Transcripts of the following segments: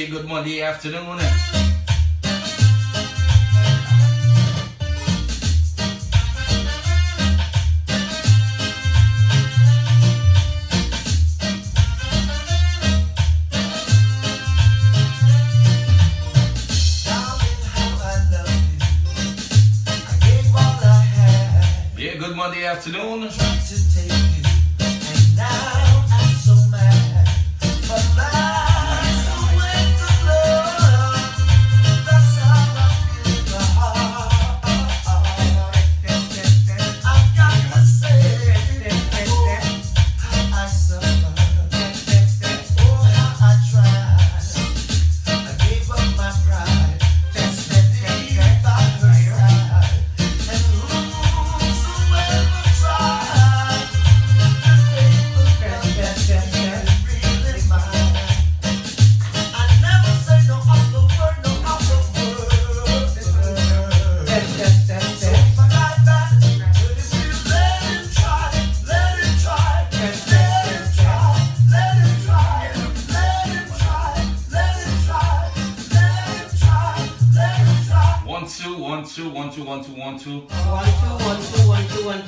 say good Monday afternoon. Yeah, good Monday afternoon.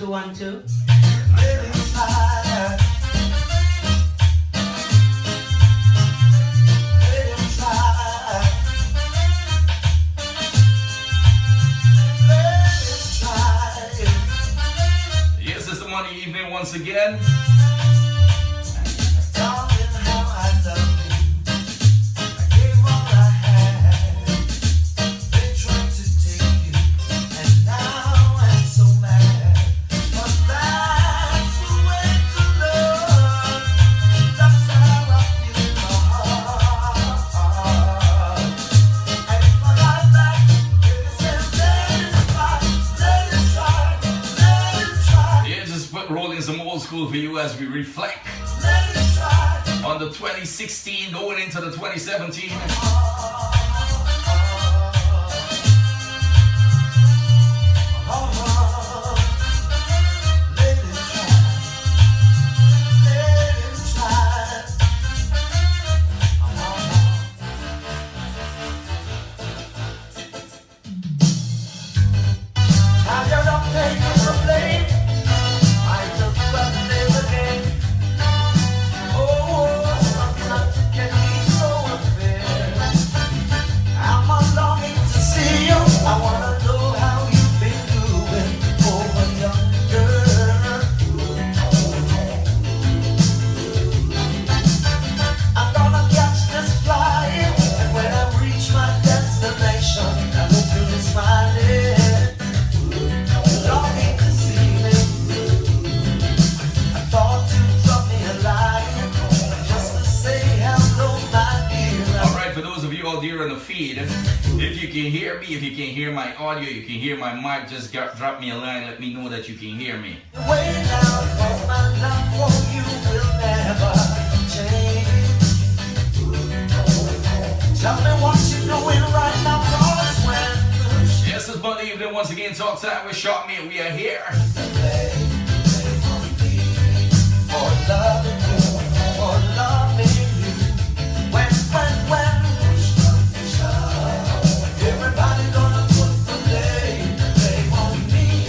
One, two. Yes, it's the Monday evening once again. For you as we reflect on the 2016 going into the 2017. If you can hear my audio, you can hear my mic, just drop me a line, let me know that you can hear me. Yes, it's Monday evening once again, talk time with Sharmin. We are here. Everybody gonna put the blame on me.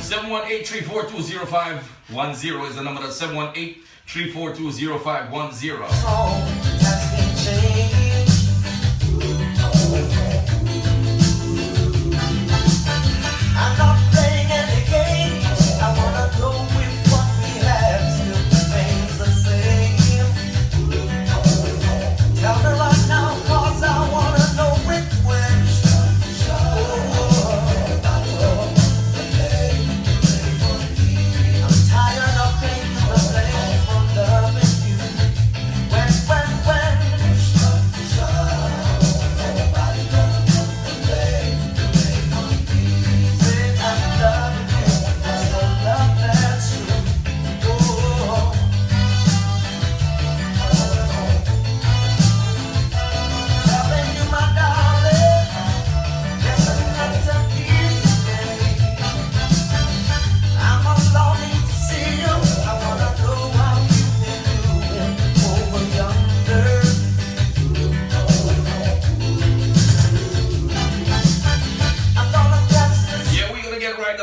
718-342-0510 is the number. That's 718-342-0510. I'm not playing any games. I wanna go with what we have. Still remains the same. Tell me right now, 'cause I wanna know which way. I'm tired of taking the blame for loving you. When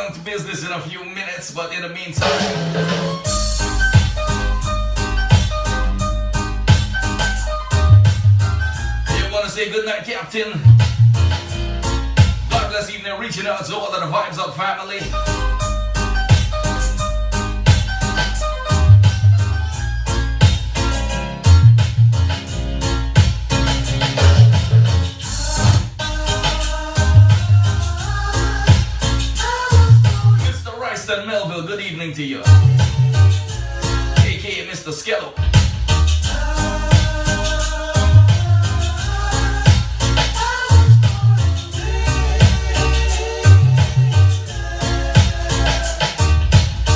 down to business in a few minutes, but in the meantime, I want to say good night, Captain. God bless evening, reaching out to all of the Vibes Up family. Mr. Melville, good evening to you. AKA Mr. Skello.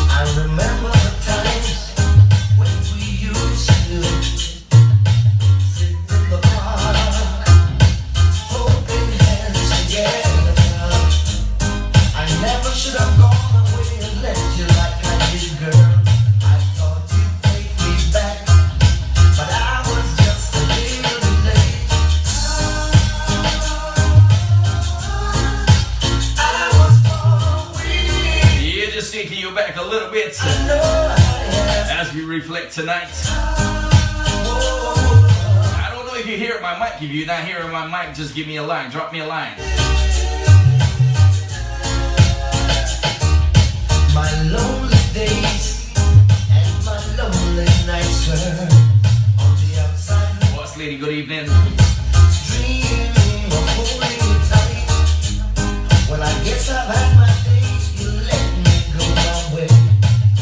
I remember the times when we used to sit in the park, holding hands together. I never should have gone away and left you like I did, girl. I thought you'd take me back, but I was just a little late. I was far away. Yeah, just taking you back a little bit I know I am. as we reflect tonight. Whoa. I don't know if you hear my mic. If you're not hearing my mic, just give me a line. Drop me a line. My lonely days and my lonely nights were on the outside, Boss lady, good evening. dreaming of holding you tight. Well, I guess I've had my days. You let me go my way.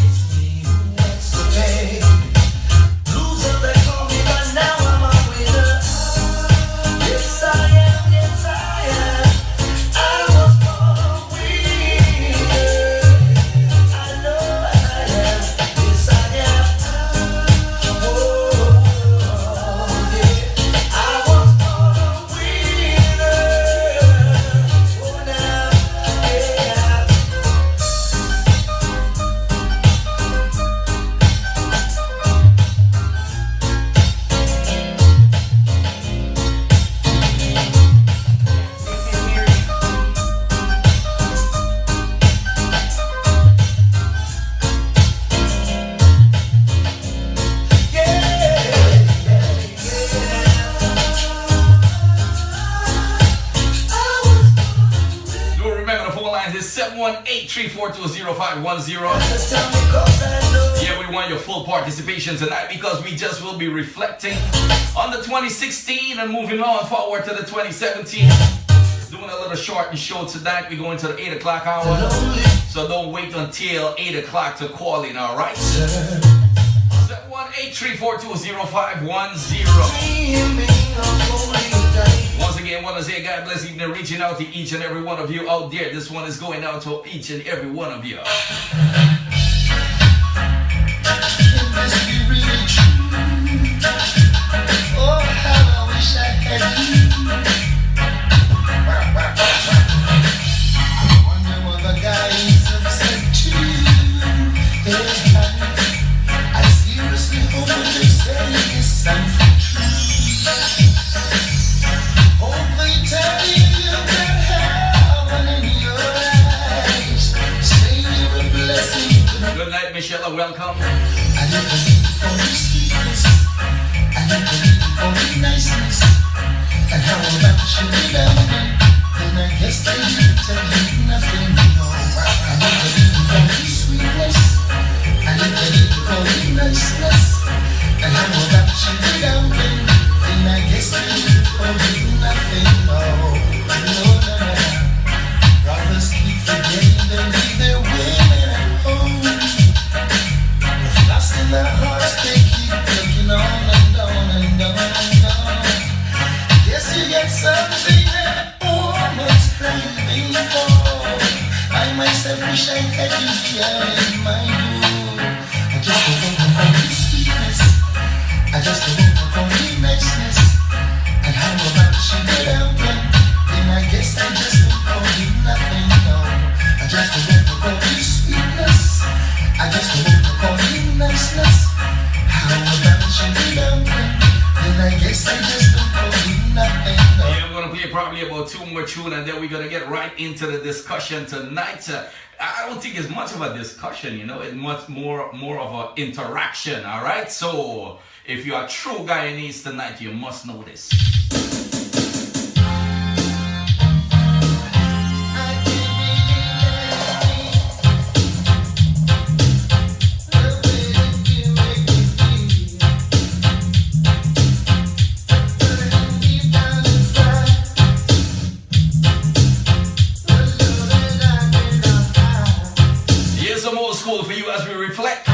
It's me who wants to pay. Loser, they call me, but now I'm a winner. Yes, I am. Yes, I am. I was born a winner. I know I am. Yes, I am. Oh, yeah. I was born a winner. Oh, now, yeah. Do remember the phone lines is 718-342-0510. Yeah, we want your full participation tonight because we just will be reflecting on the 2016 and moving on forward to the 2017. Doing a little short show tonight. We're going to the 8 o'clock hour. So don't wait until 8 o'clock to call in, alright? 718-342-0510. Once again, want to say God bless evening, reaching out to each and every one of you out there. This one is going out to each and every one of you. Oh, how I wish I had you. I wonder what the guys have said to you. Yeah, I seriously hope what they say is something true. Hope they tell you you've got heaven in your eyes. Say you're a blessing to me. Good night, Michelle. Welcome. I never need for the sweetness. I never need for the niceness. And how about you without me? Then I guess they didn't tell you nothing. No, I never need for the sweetness. I never need for the niceness. And how about you without me? Then I guess they didn't tell you nothing. No, no, no, no. Brothers keep forgetting they leave their women at home. Lost in their hearts, they keep looking on and on and on and on. Guess you get something that woman's craving for. I myself wish I had you here in my room. I just don't want for the sweetness. I just don't want for the niceness. And how about you get out then? Then I guess I just don't call you nothing, no. I just don't want for the sweetness. I just don't want to call you niceness. How about you get out then? Then I guess I just don't call you nothing, no. Yeah, I'm gonna play probably probably about 2 more tunes, and then we're gonna get right into the discussion tonight. I don't think it's much of a discussion, you know. It's much more of an interaction. All right. So if you are true Guyanese tonight, you must know this. For you as we reflect.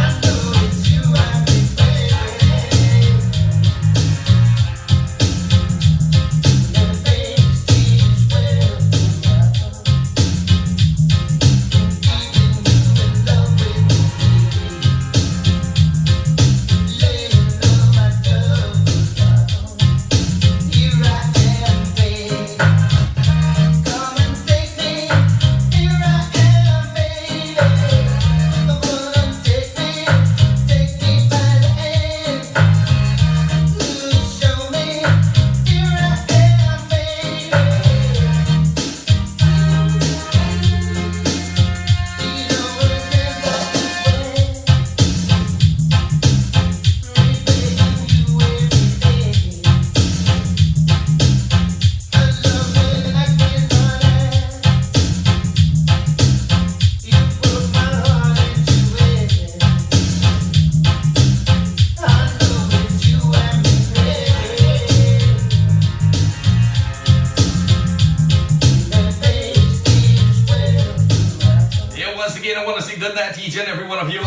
I want to say good night to each and every one of you.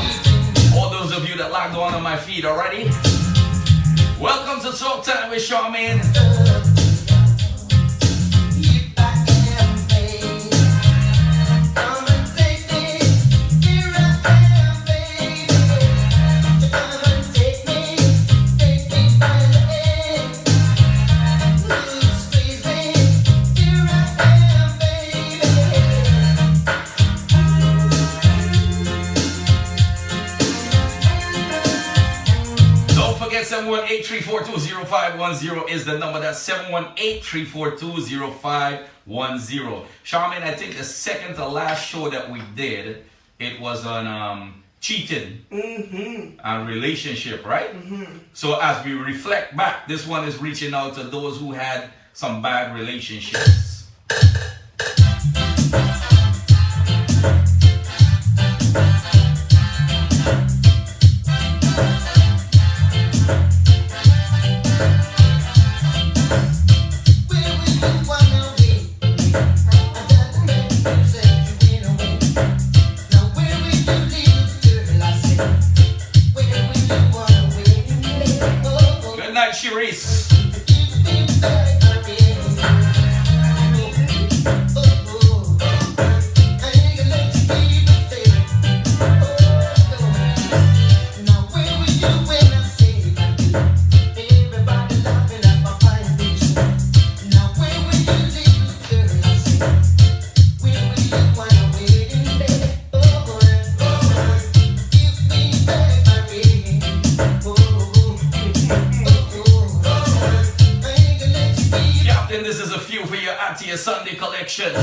All those of you that logged on my feed already. Welcome to Talk Time with Sharmin. Don't forget 718-342-0510 is the number. That's 718-342-0510. Sharmin, I think the second to last show that we did, it was on cheating and relationship, right? So as we reflect back, this one is reaching out to those who had some bad relationships. Sharice. This is a few for your Auntie Sunday collection.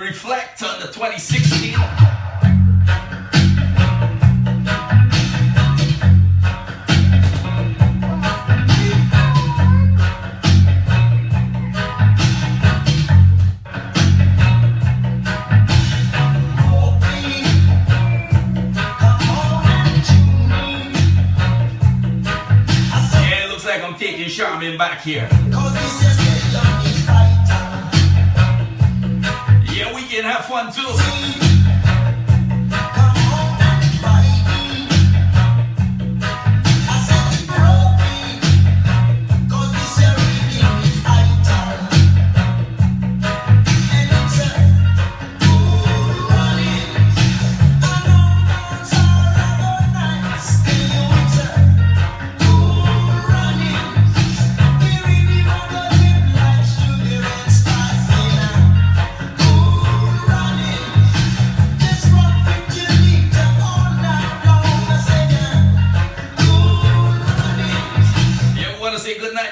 Reflect on the 2016. Sharmin back here. Yeah, we can have fun too.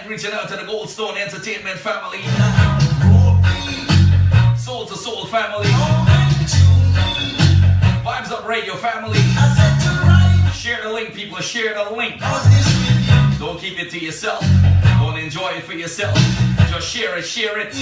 Reaching out to the Goldstone Entertainment family, Soul to Soul family, Vibes Up Radio family. Share the link, people. Share the link. Don't keep it to yourself. Don't enjoy it for yourself. Just share it. Share it.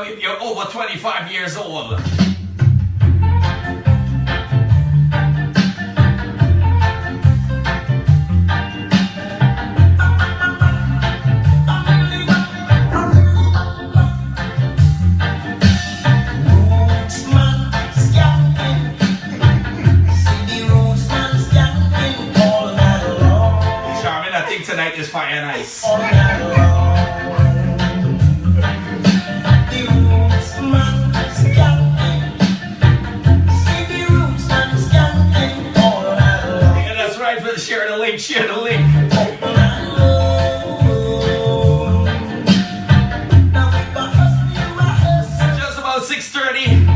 If you're over 25 years old, Sharmin, I think tonight is fire and ice. Share the link, share the link. Just about 6:30.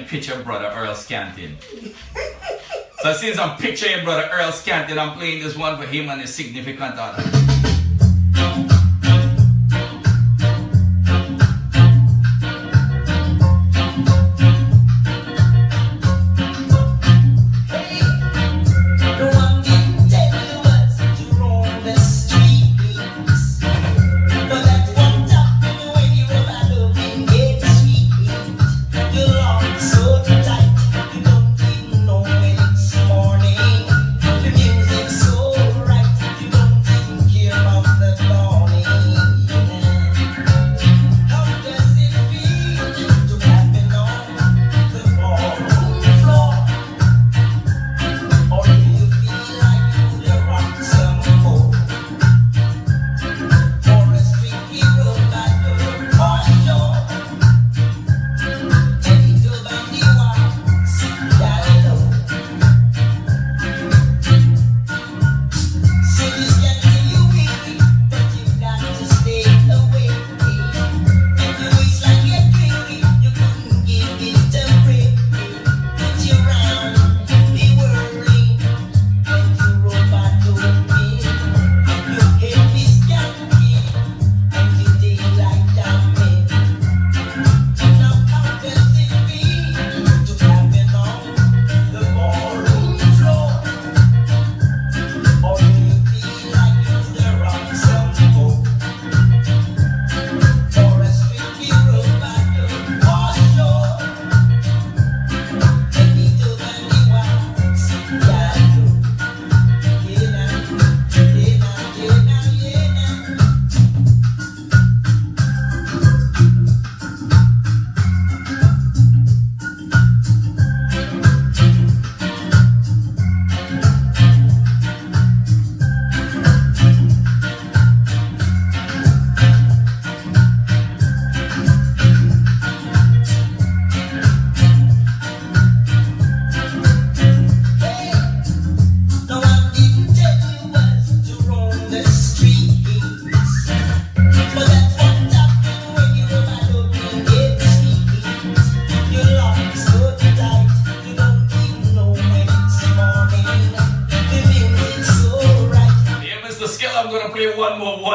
Picture brother Earl Scantin. So since I'm picturing brother Earl Scantin, I'm playing this one for him and his significant other. Music so right, you don't even care.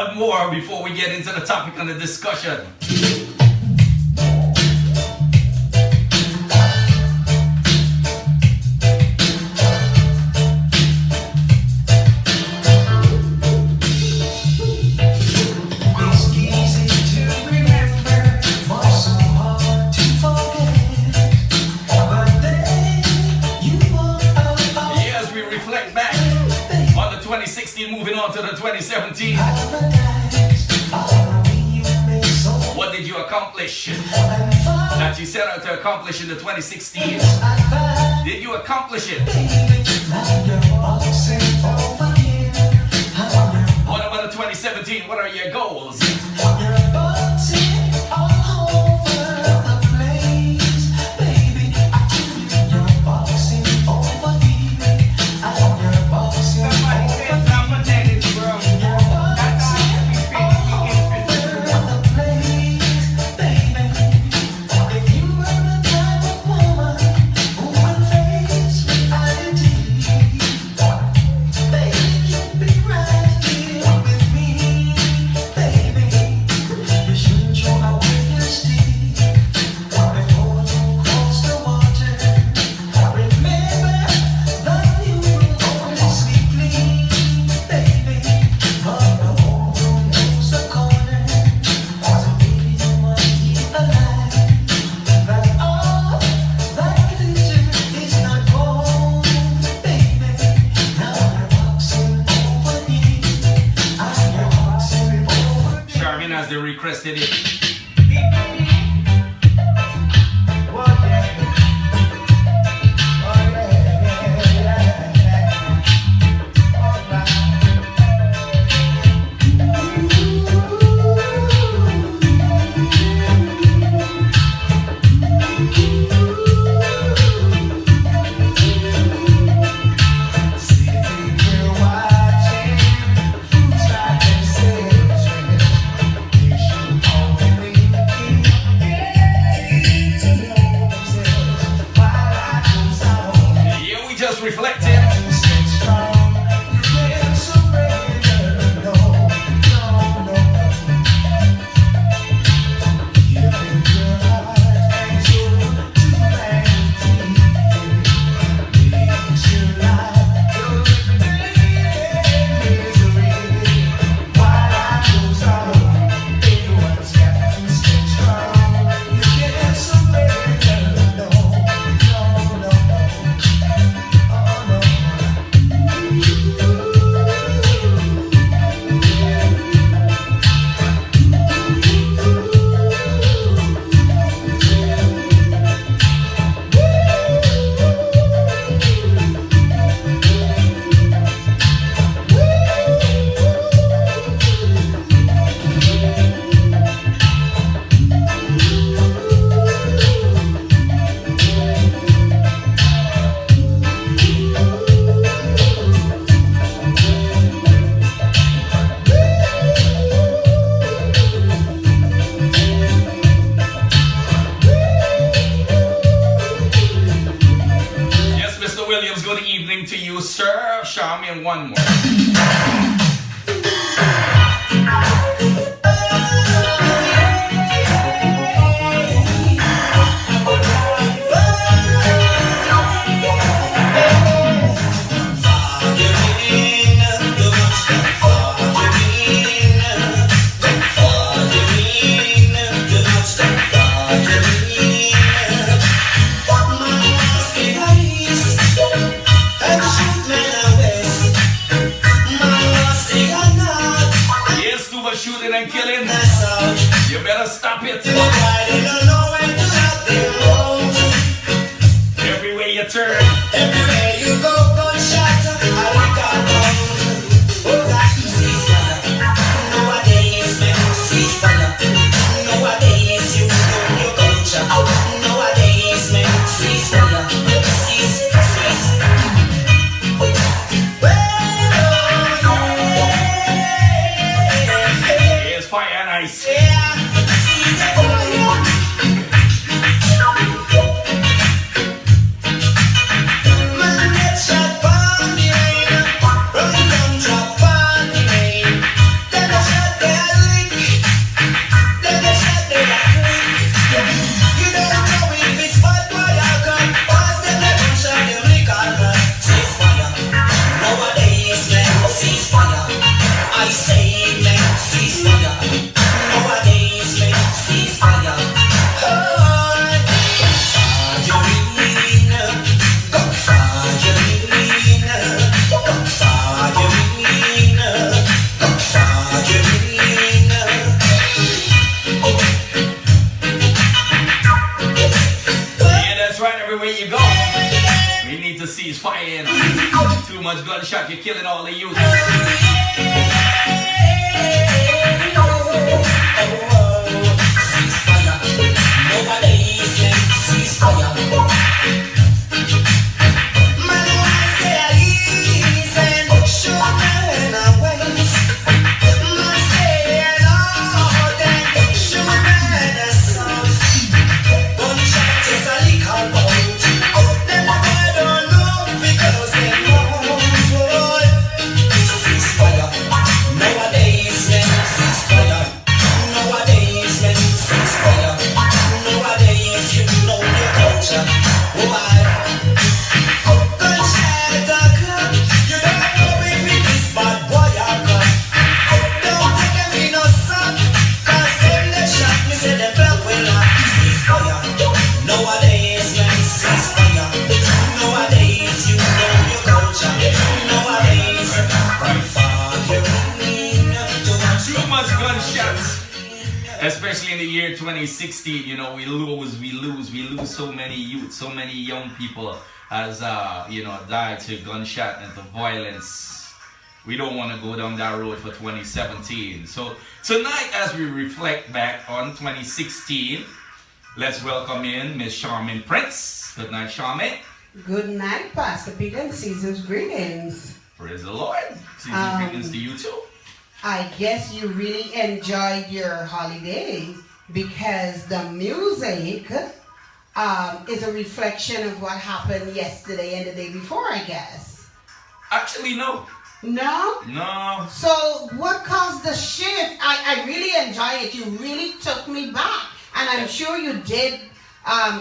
but more before we get into the topic and the discussion. Moving on to the 2017. What did you accomplish that you set out to accomplish in the 2016? Did you accomplish it? What about the 2017? What are your goals? They requested it. Good evening to you, sir. Sharmin, one more. Shooting and killing, you better stop it. Everywhere you turn, everywhere you go, gunshot. I look around. Oh, that is nowadays, men see fire. Nowadays, you know your culture. Nowadays, men see fire. Fire and ice. everywhere you go. We need to cease firing. Too much gunshot, you're killing all the youth. Especially in the year 2016, you know, we lose so many youth, so many young people has, you know, died to gunshot and to violence. We don't want to go down that road for 2017. So tonight, as we reflect back on 2016, let's welcome in Miss Sharmin Prince. Good night, Sharmin. Good night, Pastor Peter, and season's greetings. Praise the Lord. Season's greetings to you too. I guess you really enjoyed your holiday because the music is a reflection of what happened yesterday and the day before, I guess. Actually, no. No? No. So what caused the shift? I really enjoyed it. You really took me back. And I'm sure you did.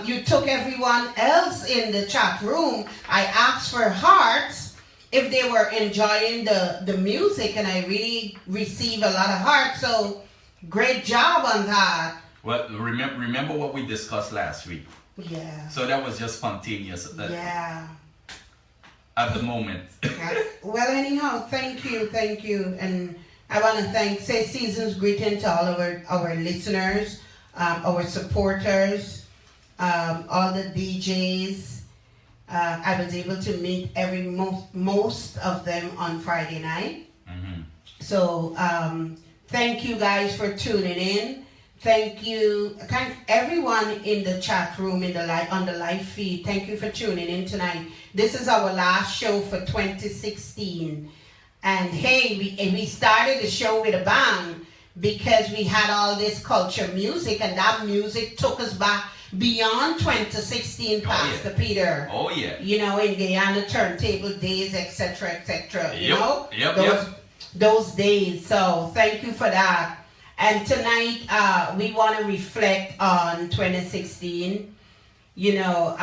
You took everyone else in the chat room. I asked for hearts if they were enjoying the music, and I really received a lot of hearts. So great job on that. Well, remember what we discussed last week. Yeah. So that was just spontaneous. Yeah. At the moment. Well, anyhow, thank you, and I want to say season's greeting to all our listeners, our supporters, all the DJs. I was able to meet most of them on Friday night. Mm-hmm. So thank you guys for tuning in. Thank everyone in the chat room on the live feed. Thank you for tuning in tonight. This is our last show for 2016, and hey, we started the show with a bang because we had all this culture music, and that music took us back beyond 2016, Pastor Peter. Oh yeah. You know, in Guyana turntable days, etc., etc. You know, Yep. Those days. So thank you for that. And tonight we want to reflect on 2016. You know,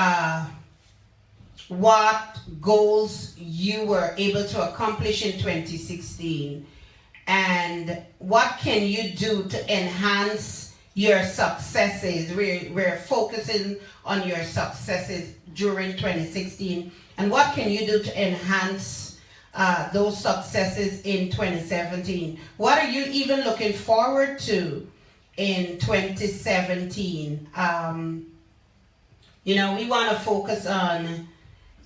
what goals you were able to accomplish in 2016, and what can you do to enhance your successes. We're focusing on your successes during 2016, and what can you do to enhance those successes in 2017? What are you even looking forward to in 2017? You know, we want to focus on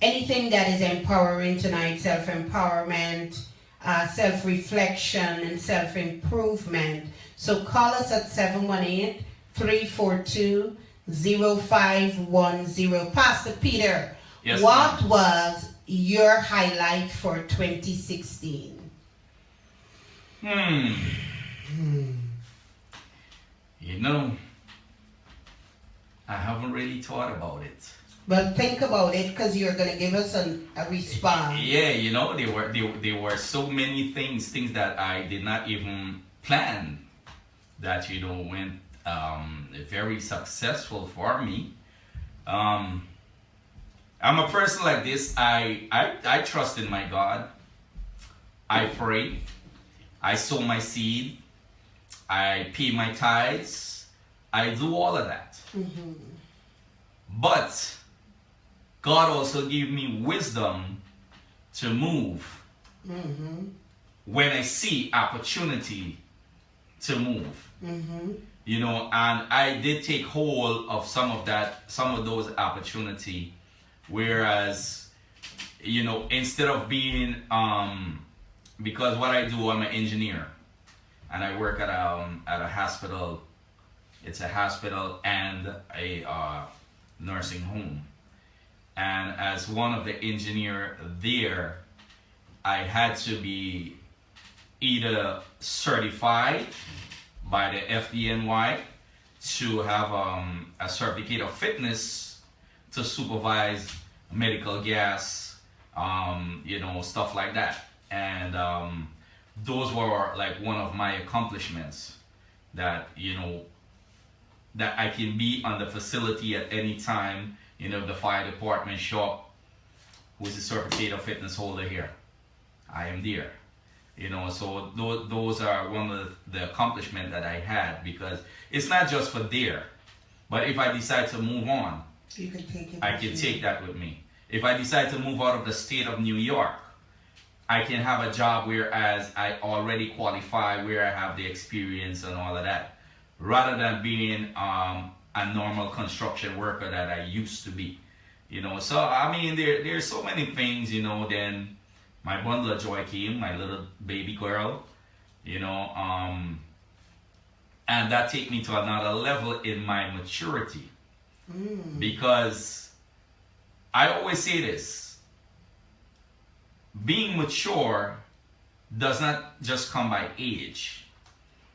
anything that is empowering tonight: self-empowerment, self-reflection, and self-improvement. So call us at 718-342-0510. Pastor Peter, yes, what was your highlight for 2016? You know, I haven't really thought about it. Well, think about it, because you're going to give us a response. Yeah, you know, there were so many things that I did not even plan that, you know, went very successful for me. I'm a person like this. I trust in my God. I pray. I sow my seed. I pay my tithes. I do all of that. Mm-hmm. But God also gave me wisdom to move when I see opportunity to move. You know, and I did take hold of some of those opportunity Whereas, you know, instead of being, because what I do, I'm an engineer, and I work at a hospital. It's a hospital and a nursing home. And as one of the engineer there, I had to be either certified by the FDNY to have a certificate of fitness to supervise medical gas, you know, stuff like that. And those were like one of my accomplishments, that, you know, that I can be on the facility at any time. You know, the fire department shop, who's a certificate of fitness holder here, I am there. You know, so those are one of the accomplishments that I had, because it's not just for there, but if I decide to move on, you can take it. I can take that with me. If I decide to move out of the state of New York, I can have a job whereas I already qualify, where I have the experience and all of that, rather than being a normal construction worker that I used to be. You know, so I mean, there's so many things, you know. Then my bundle of joy came, my little baby girl, you know, and that take me to another level in my maturity. Because I always say this, being mature does not just come by age.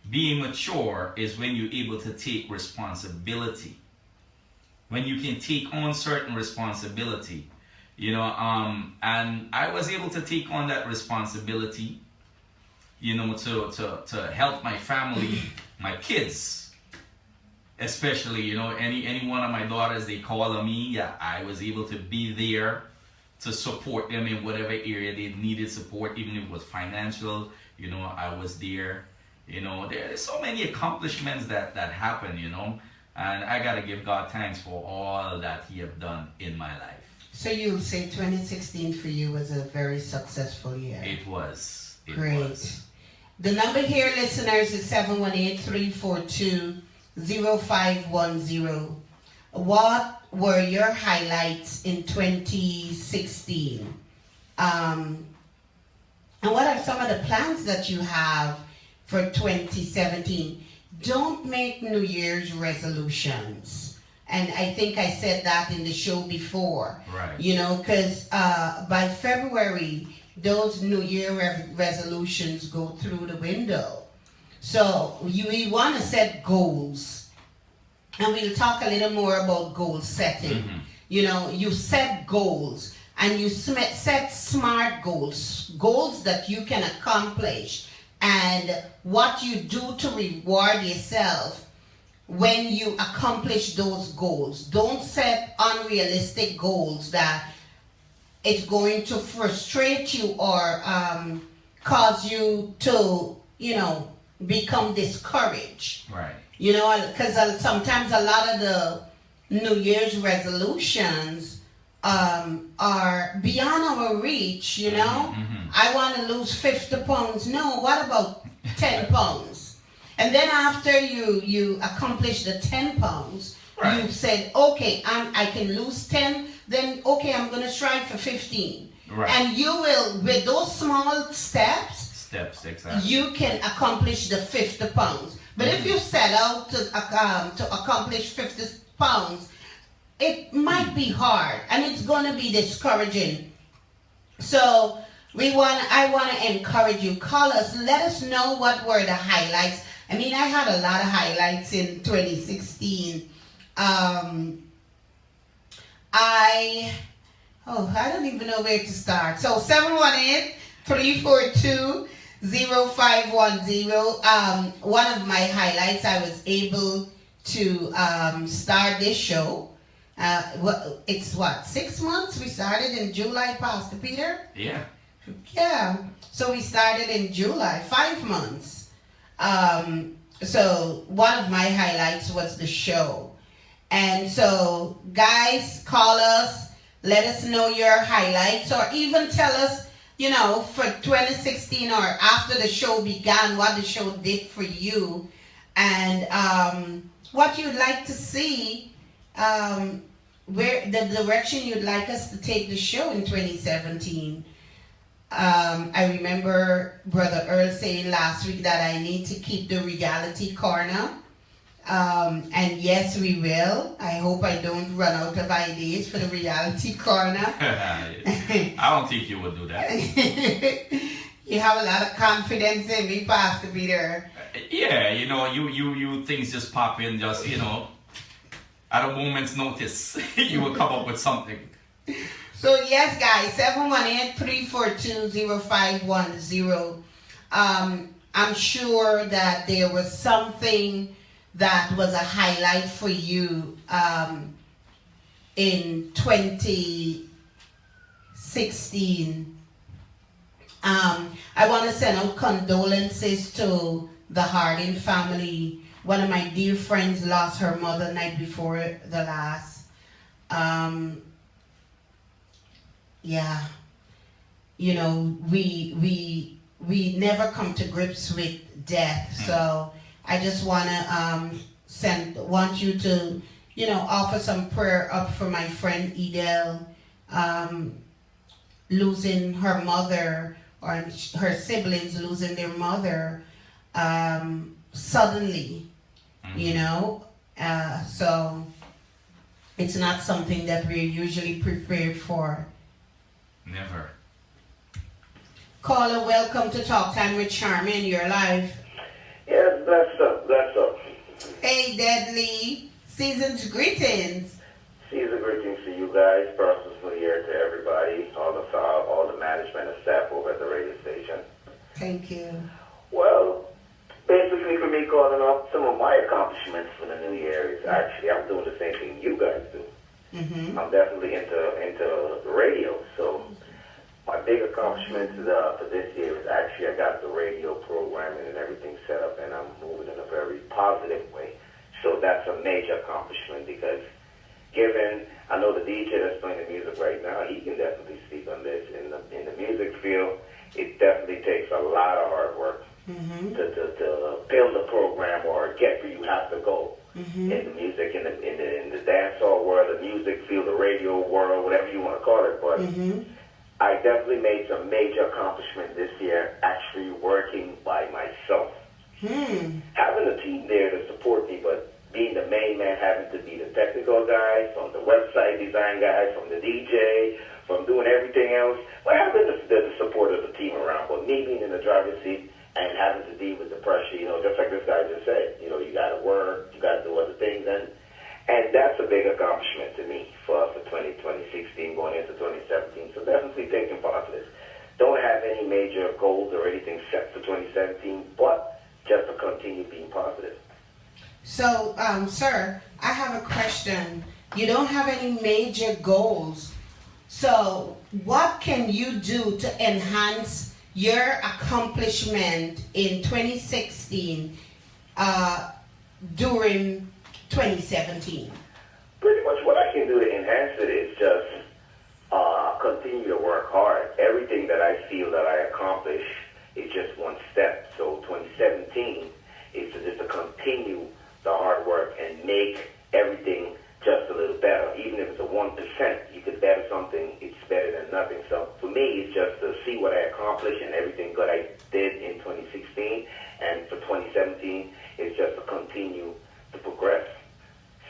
Being mature is when you're able to take responsibility. When you can take on certain responsibility, you know, and I was able to take on that responsibility, you know, to help my family, my kids, especially, you know, any one of my daughters, they call on me. Yeah, I was able to be there to support them in whatever area they needed support, even if it was financial. You know, I was there. You know, there's so many accomplishments that happen, you know, and I gotta give God thanks for all that He have done in my life. So you'll say 2016 for you was a very successful year. It was. Great. The number here, listeners, is 718-342-0510. What were your highlights in 2016? And what are some of the plans that you have for 2017? Don't make New Year's resolutions. And I think I said that in the show before. Right. You know, because by February, those New Year resolutions go through the window. So we want to set goals. And we'll talk a little more about goal setting. You know, you set goals and you set smart goals, goals that you can accomplish, and what you do to reward yourself when you accomplish those goals. Don't set unrealistic goals that it's going to frustrate you or cause you to, you know, become discouraged. Right. You know, because sometimes a lot of the New Year's resolutions are beyond our reach, you know. I want to lose 50 pounds. No, what about 10 pounds? And then after you accomplish the 10 pounds, right, you said, okay, I can lose 10, then okay, I'm going to strive for 15. Right. And you will, with those small steps, exactly, you can accomplish the 50 pounds. But if you set out to accomplish 50 pounds, it might be hard and it's going to be discouraging. So I want to encourage you. Call us. Let us know what were the highlights. I mean, I had a lot of highlights in 2016. I don't even know where to start. So 718-342-0510. One of my highlights, I was able to start this show. It's 6 months? We started in July, Pastor Peter? Yeah. Yeah. So we started in July, 5 months. So one of my highlights was the show. And so, guys, call us. Let us know your highlights, or even tell us, you know, for 2016 or after the show began, what the show did for you, and what you'd like to see where the direction you'd like us to take the show in 2017. I remember Brother Earl saying last week that I need to keep the reality corner. And yes, we will. I hope I don't run out of ideas for the reality corner. I don't think you would do that. You have a lot of confidence in me, Pastor Peter. Yeah, you things just pop in, just, at a moment's notice. You will come up with something. So yes, guys, 718-342-0510. I'm sure that there was something that was a highlight for you in 2016. I want to send out condolences to the Harding family. One of my dear friends lost her mother night before the last. Yeah, we never come to grips with death. So I just want you to, offer some prayer up for my friend Edel, losing her mother, or her siblings losing their mother suddenly, so it's not something that we're usually prepared for. Never. Caller, welcome to Talk Time with Sharmin. You're live. Yes, bless up. Hey, Deadly. Season's greetings. Season greetings to you guys. Prosperous New Year to everybody, all the management and staff over at the radio station. Thank you. Well, basically for me calling off some of my accomplishments for the new year is actually I'm doing the same thing you guys do. Mm-hmm. I'm definitely into radio, so my big accomplishment for this year is actually I got the radio programming and everything set up, and I'm moving in a very positive way. So that's a major accomplishment because I know the DJ that's playing the music right now, he can definitely speak on this. In the music field, it definitely takes a lot of hard work to build a program or get where you have to go. In the music, in the dancehall world, the music field, the radio world, whatever you want to call it. But I definitely made some major accomplishment this year, actually working by myself. Having a team there to support me, but being the main man, having to be the technical guy, from the website design guy, from the DJ, from doing everything else. But having the support of the team around, but me being in the driver's seat and having to deal with the pressure, just like this guy just said, you got to work, you got to do other things, and that's a big accomplishment to me for 2016 going into 2017. So definitely taking positive. Don't have any major goals or anything set for 2017, but just to continue being positive. So, sir, I have a question. You don't have any major goals. So, what can you do to enhance your accomplishment in 2016 during 2017? Pretty much what I can do to enhance it is just continue to work hard. Everything that I feel that I accomplish is just one step. So 2017 is just to continue the hard work and make everything just a little better. Even if it's a 1%, you could better something, it's better than nothing. So for me, it's just to see what I accomplished and everything good I did in 2016. And for 2017, it's just to continue to progress.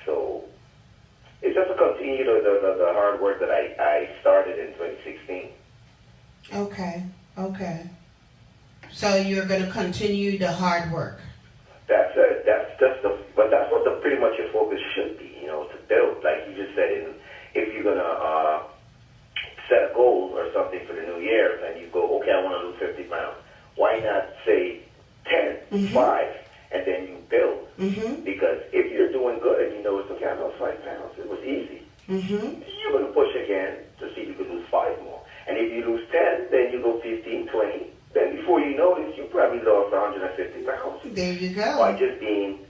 So it's just to continue the hard work that I started in 2016. Okay. So you're going to continue the hard work. That's it. But that's what pretty much your focus should be, to build. Like you just said, if you're going to set a goal or something for the new year, and you go, okay, I want to lose 50 pounds. Why not say 10, 5, and then you build? Because if you're doing good and it's okay, I lost 5 pounds, it was easy. You're going to push again to see if you can lose 5 more. And if you lose 10, then you go 15, 20. Then before you notice, you probably lost 150 pounds. There you go. By just doing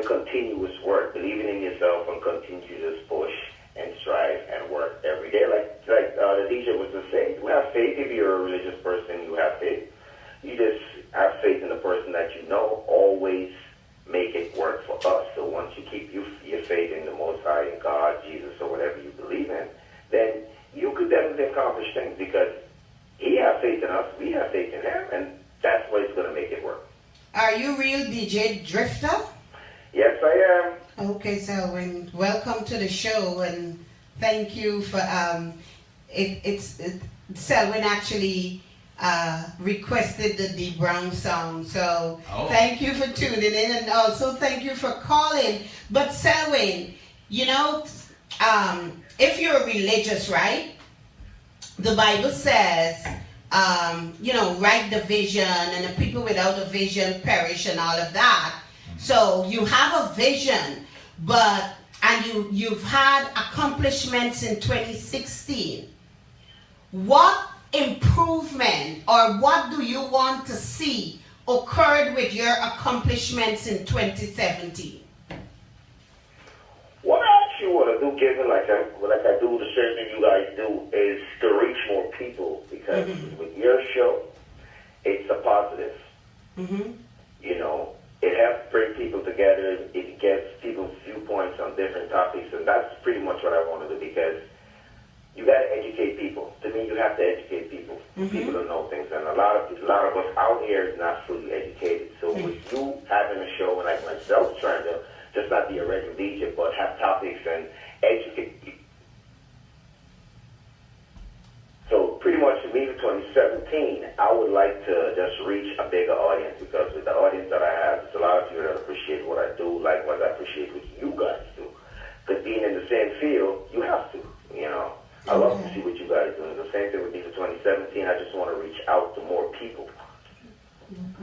continuous work, believing in yourself, and continue to just push and strive and work every day. Like the DJ was just saying, you have faith. If you're a religious person, you have faith. You just have faith in the person that you know. Always make it work for us. So once you keep your faith in the Most High, in God, Jesus, or whatever accomplish things because he has faith in us, we have faith in him, and that's what is going to make it work. Are you real DJ Drifter? Yes, I am. Okay, Selwyn, welcome to the show, and thank you for Selwyn actually requested the D Brown song, so thank you for tuning in, and also thank you for calling. But Selwyn, you know, if you're religious, right? The Bible says, you know, write the vision, and the people without a vision perish, and all of that. So you have a vision, and you've had accomplishments in 2016. What improvement or what do you want to see occurred with your accomplishments in 2017? What I actually want to do, given like I do the same thing you guys do, is to reach more people, because with your show, it's a positive. You know, it helps bring people together. It gets people's viewpoints on different topics, and that's pretty much what I want to do, because you got to educate people. To me, you have to educate people. People don't know things, and a lot of us out here is not fully educated. So with you having a show, and like myself trying to just not be a regular DJ, but have topics and educate people. So pretty much for me for 2017, I would like to just reach a bigger audience, because with the audience that I have, there's a lot of people that appreciate what I do, likewise I appreciate what you guys do. Because being in the same field, you have to, you know. I love to see what you guys do. The same thing with me for 2017. I just want to reach out to more people.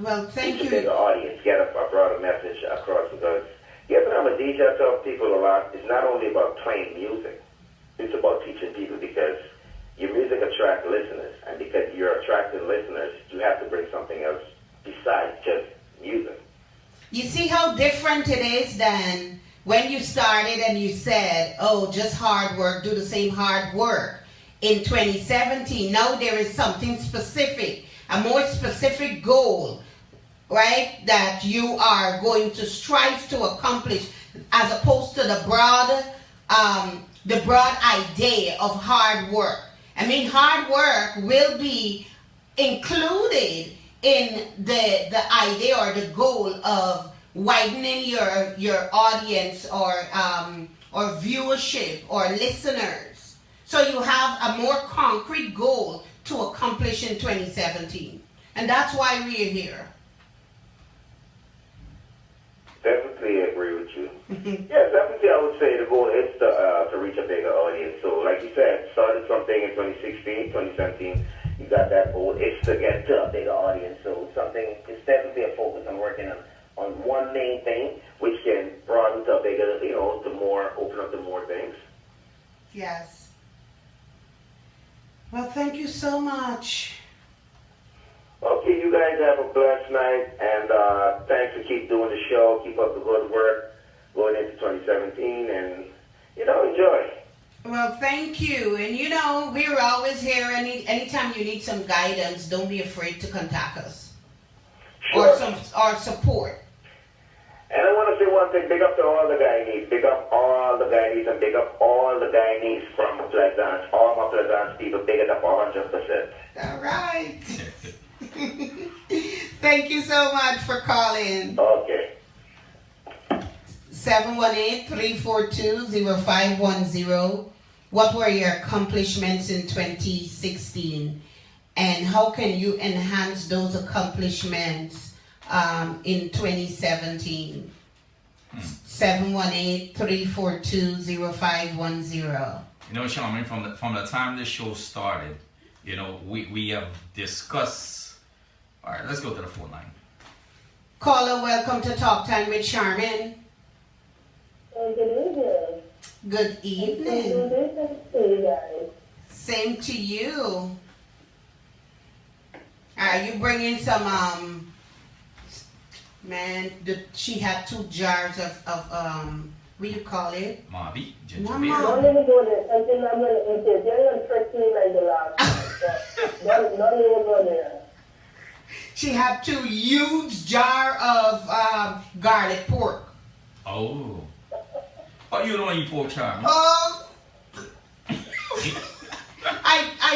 Well, thank you. Reach a bigger audience, get a broader message across, because yes, I'm a DJ. I tell people a lot. It's not only about playing music. It's about teaching people, because your music attracts listeners, and because you're attracting listeners, you have to bring something else besides just music. You see how different it is than when you started and you said, oh, just hard work, do the same hard work. In 2017, now there is something specific, a more specific goal, right, that you are going to strive to accomplish, as opposed to the broad idea of hard work. I mean, hard work will be included in the idea or the goal of widening your audience or viewership or listeners. So you have a more concrete goal to accomplish in 2017. And that's why we're here. Definitely agree with you. Yeah, definitely I would say the goal is to reach a bigger audience. So like you said, started something in 2016, 2017, you got that goal. It's to get to a bigger audience. So something, it's definitely a focus on working on one main thing, which can broaden to a bigger, you know, open up to more things. Yes. Well, thank you so much. Okay, you guys have a blessed night, and thanks for keep doing the show. Keep up the good work going into 2017, and, you know, enjoy. Well, thank you. And, you know, we're always here. Anytime you need some guidance, don't be afraid to contact us. Sure. Or support. And I want to say one thing, big up to all the Guyanese, big up all the Guyanese, and big up all the Guyanese from Pleasance, all my Pleasance people, big it up 100%. All right. Thank you so much for calling. Okay. 718-342-0510. What were your accomplishments in 2016? And how can you enhance those accomplishments in 2017? 718-342-0510. You know, Sharmin, from the time this show started, you know, we have discussed. All right, let's go to the phone line. Caller, welcome to Talk Time with Sharmin. Good evening. Good evening. Good guys. Same to you. Are you bringing some man? She had 2 jars of what do you call it? Mavi, ginger No, beer. Mom. Don't even go there. Something I'm going to eat it. You're going to trick me like the last time. Don't even go there. She had 2 huge jar of garlic pork. Oh. Oh, you don't eat pork, Sharmin. Oh. I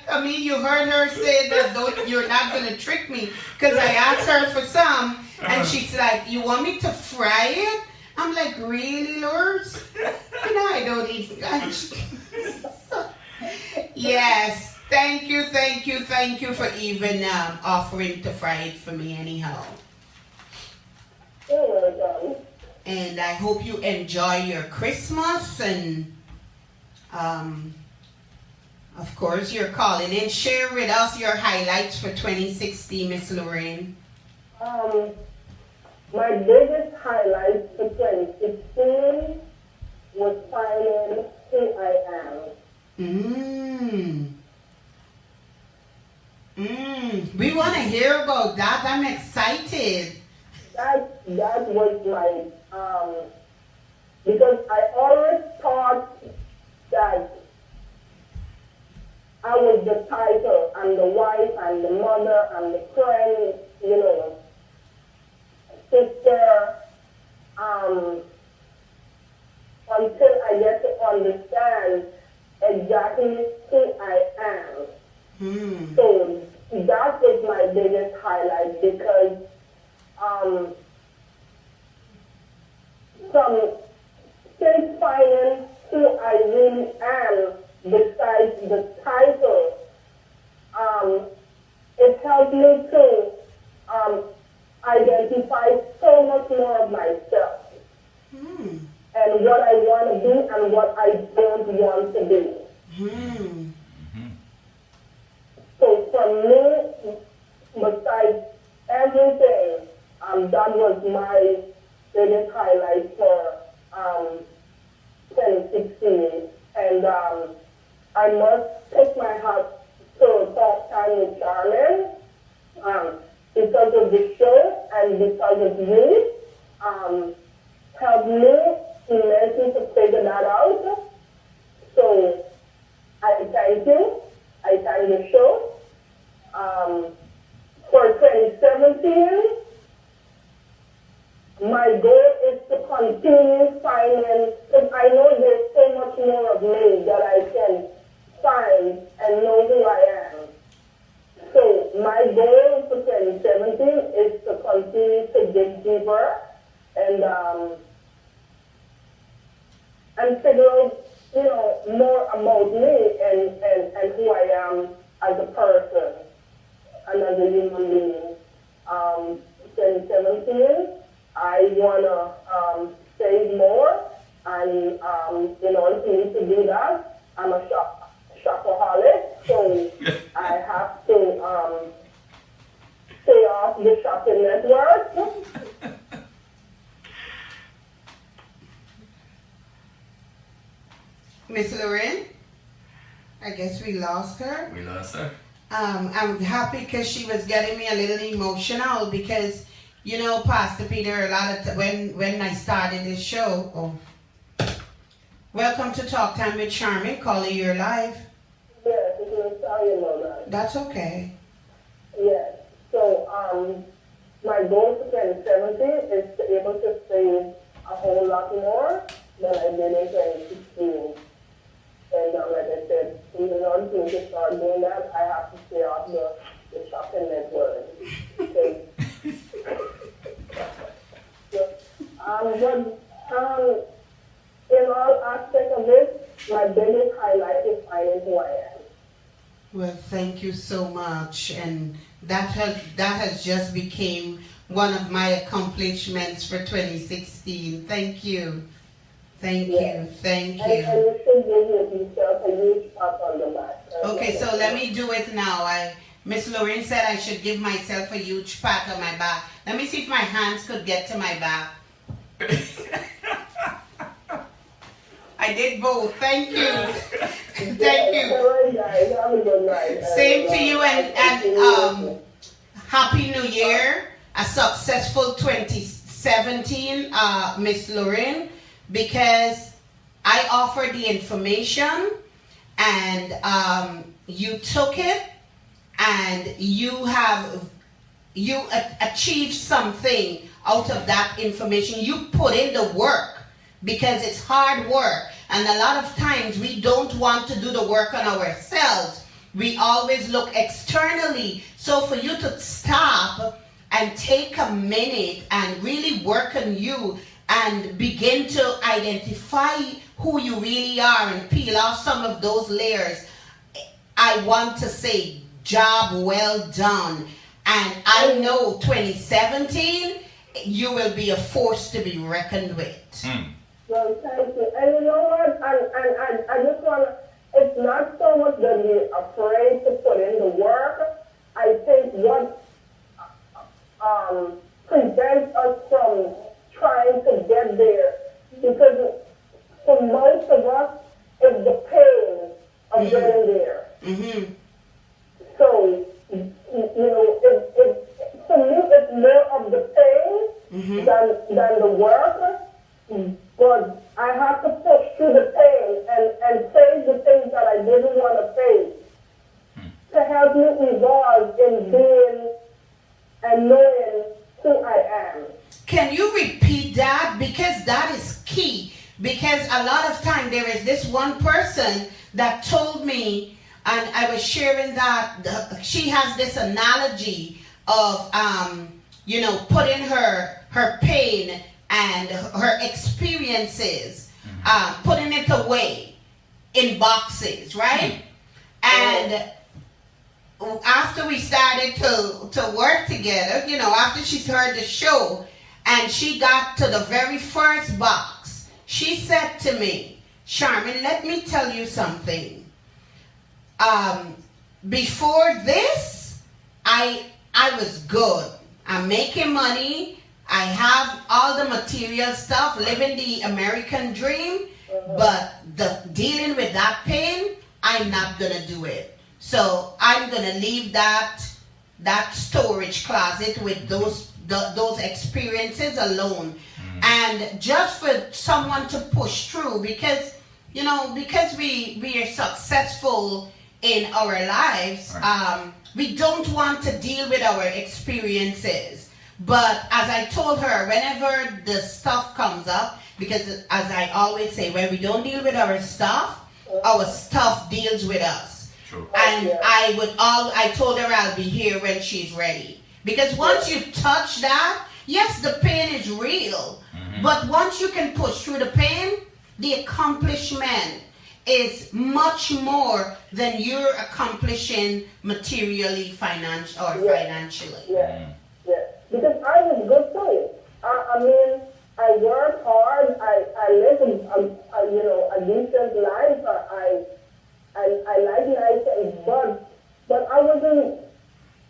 I mean, you heard her say that you're not going to trick me, because I asked her for some, and she's like, you want me to fry it? I'm like, really, Lourdes? I don't eat lunch. Yes, thank you for even offering to fry it for me anyhow. You're welcome. And I hope you enjoy your Christmas, and of course you're calling in. Share with us your highlights for 2016, Miss Lorraine. My biggest highlight for 2016 was finding who I am. We want to hear about that. I'm excited. That was my, because I always thought that I was the title, and the wife, and the mother, and the friend, sister, until I get to understand exactly who I am. So that was my biggest highlight, because since finding who I really am, besides the title, it helped me to identify so much more of myself, and what I want to be and what I don't want to be. So for me, besides everything, that was my biggest highlight for 2016. And I must take my hat to Talk Time with Sharmin, because of the show and because of you, helped me immensely to figure that out. So I thank you. I thank the show. For 2017, my goal is to continue finding, because I know there's so much more of me that I can find and know who I am. So my goal for 2017 is to continue to dig deeper and figure out, more about me and who I am as a person and as a human being. 2017, I want to save more, and in order for me to do that, I'm a shopaholic, so I have to stay off the shopping network. Miss Lorraine, I guess we lost her. I'm happy because she was getting me a little emotional, because Pastor Peter, a lot of when I started this show, welcome to Talk Time with Sharmin. Calling your live. Yes, I'm sorry about that. That's okay. Yes. So my goal for 2017 is to be able to save a whole lot more than I did in 2016. And like I said, in order for me to start doing that, I have to stay off the shopping network. In all aspects of this, my biggest highlight is finding who I am. Well, thank you so much, and that has just became one of my accomplishments for 2016. Thank you. Thank you. And you should give yourself a huge pat on the back. Okay, so let me do it now. Miss Lorraine said I should give myself a huge pat on my back. Let me see if my hands could get to my back. I did both. Thank you. Thank you. Same to you, and Happy New Year. A successful 2017, Miss Lorraine, because I offered the information, and you took it, and you achieved something out of that information. You put in the work, because it's hard work, and a lot of times we don't want to do the work on ourselves. We always look externally. So for you to stop and take a minute and really work on you and begin to identify who you really are and peel off some of those layers, I want to say job well done. And I know 2017, you will be a force to be reckoned with. Well, thank you. And you know what? And I just want to, it's not so much that we're afraid to put in the work. I think what prevents us from trying to get there, because for most of us, it's the pain of getting there. Mm-hmm. So, you know, for me, it's more of the pain than the work. But I have to push through the pain and face the things that I didn't want to face to help me evolve in being and knowing who I am. Can you repeat that? Because that is key. Because a lot of time there is this one person that told me, and I was sharing that she has this analogy of, you know, putting her pain and her experiences, putting it away in boxes, right? And after we started to work together, you know, after she heard the show and she got to the very first box, she said to me, Sharmin, let me tell you something. Before this, I was good. I'm making money. I have all the material stuff, living the American dream, but dealing with that pain, I'm not gonna do it. So I'm gonna leave that storage closet with those experiences alone. And just for someone to push through, because you know, because we are successful in our lives, we don't want to deal with our experiences. But as I told her, whenever the stuff comes up, because as I always say, when we don't deal with our stuff deals with us. True. And I told her I'll be here when she's ready. Because once you touch that, yes, the pain is real. But once you can push through the pain, the accomplishment is much more than you're accomplishing materially, financially. Yeah. Because I was good too. I mean, I work hard. I live a decent life. I like life, but I wasn't.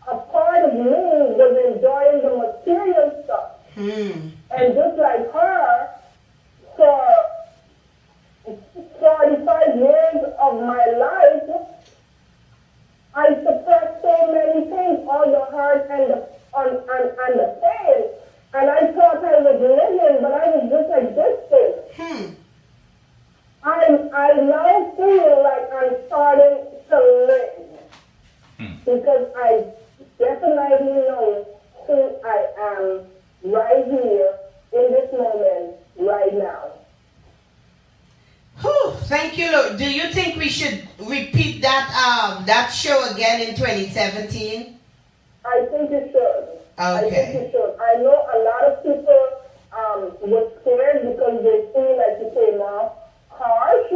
A part of me was enjoying the material stuff. And just like her, for 45 years of my life, I suppressed so many things, all the hurt and the pain. And I thought I was living, but I was just existing. I now feel like I'm starting to live. Because I definitely know who I am right here in this moment, right now. Whew, thank you, Lord. Do you think we should repeat that show again in 2017? I think you should. Okay. I think you should. I know a lot of people were scared because they feel like you came off harsh.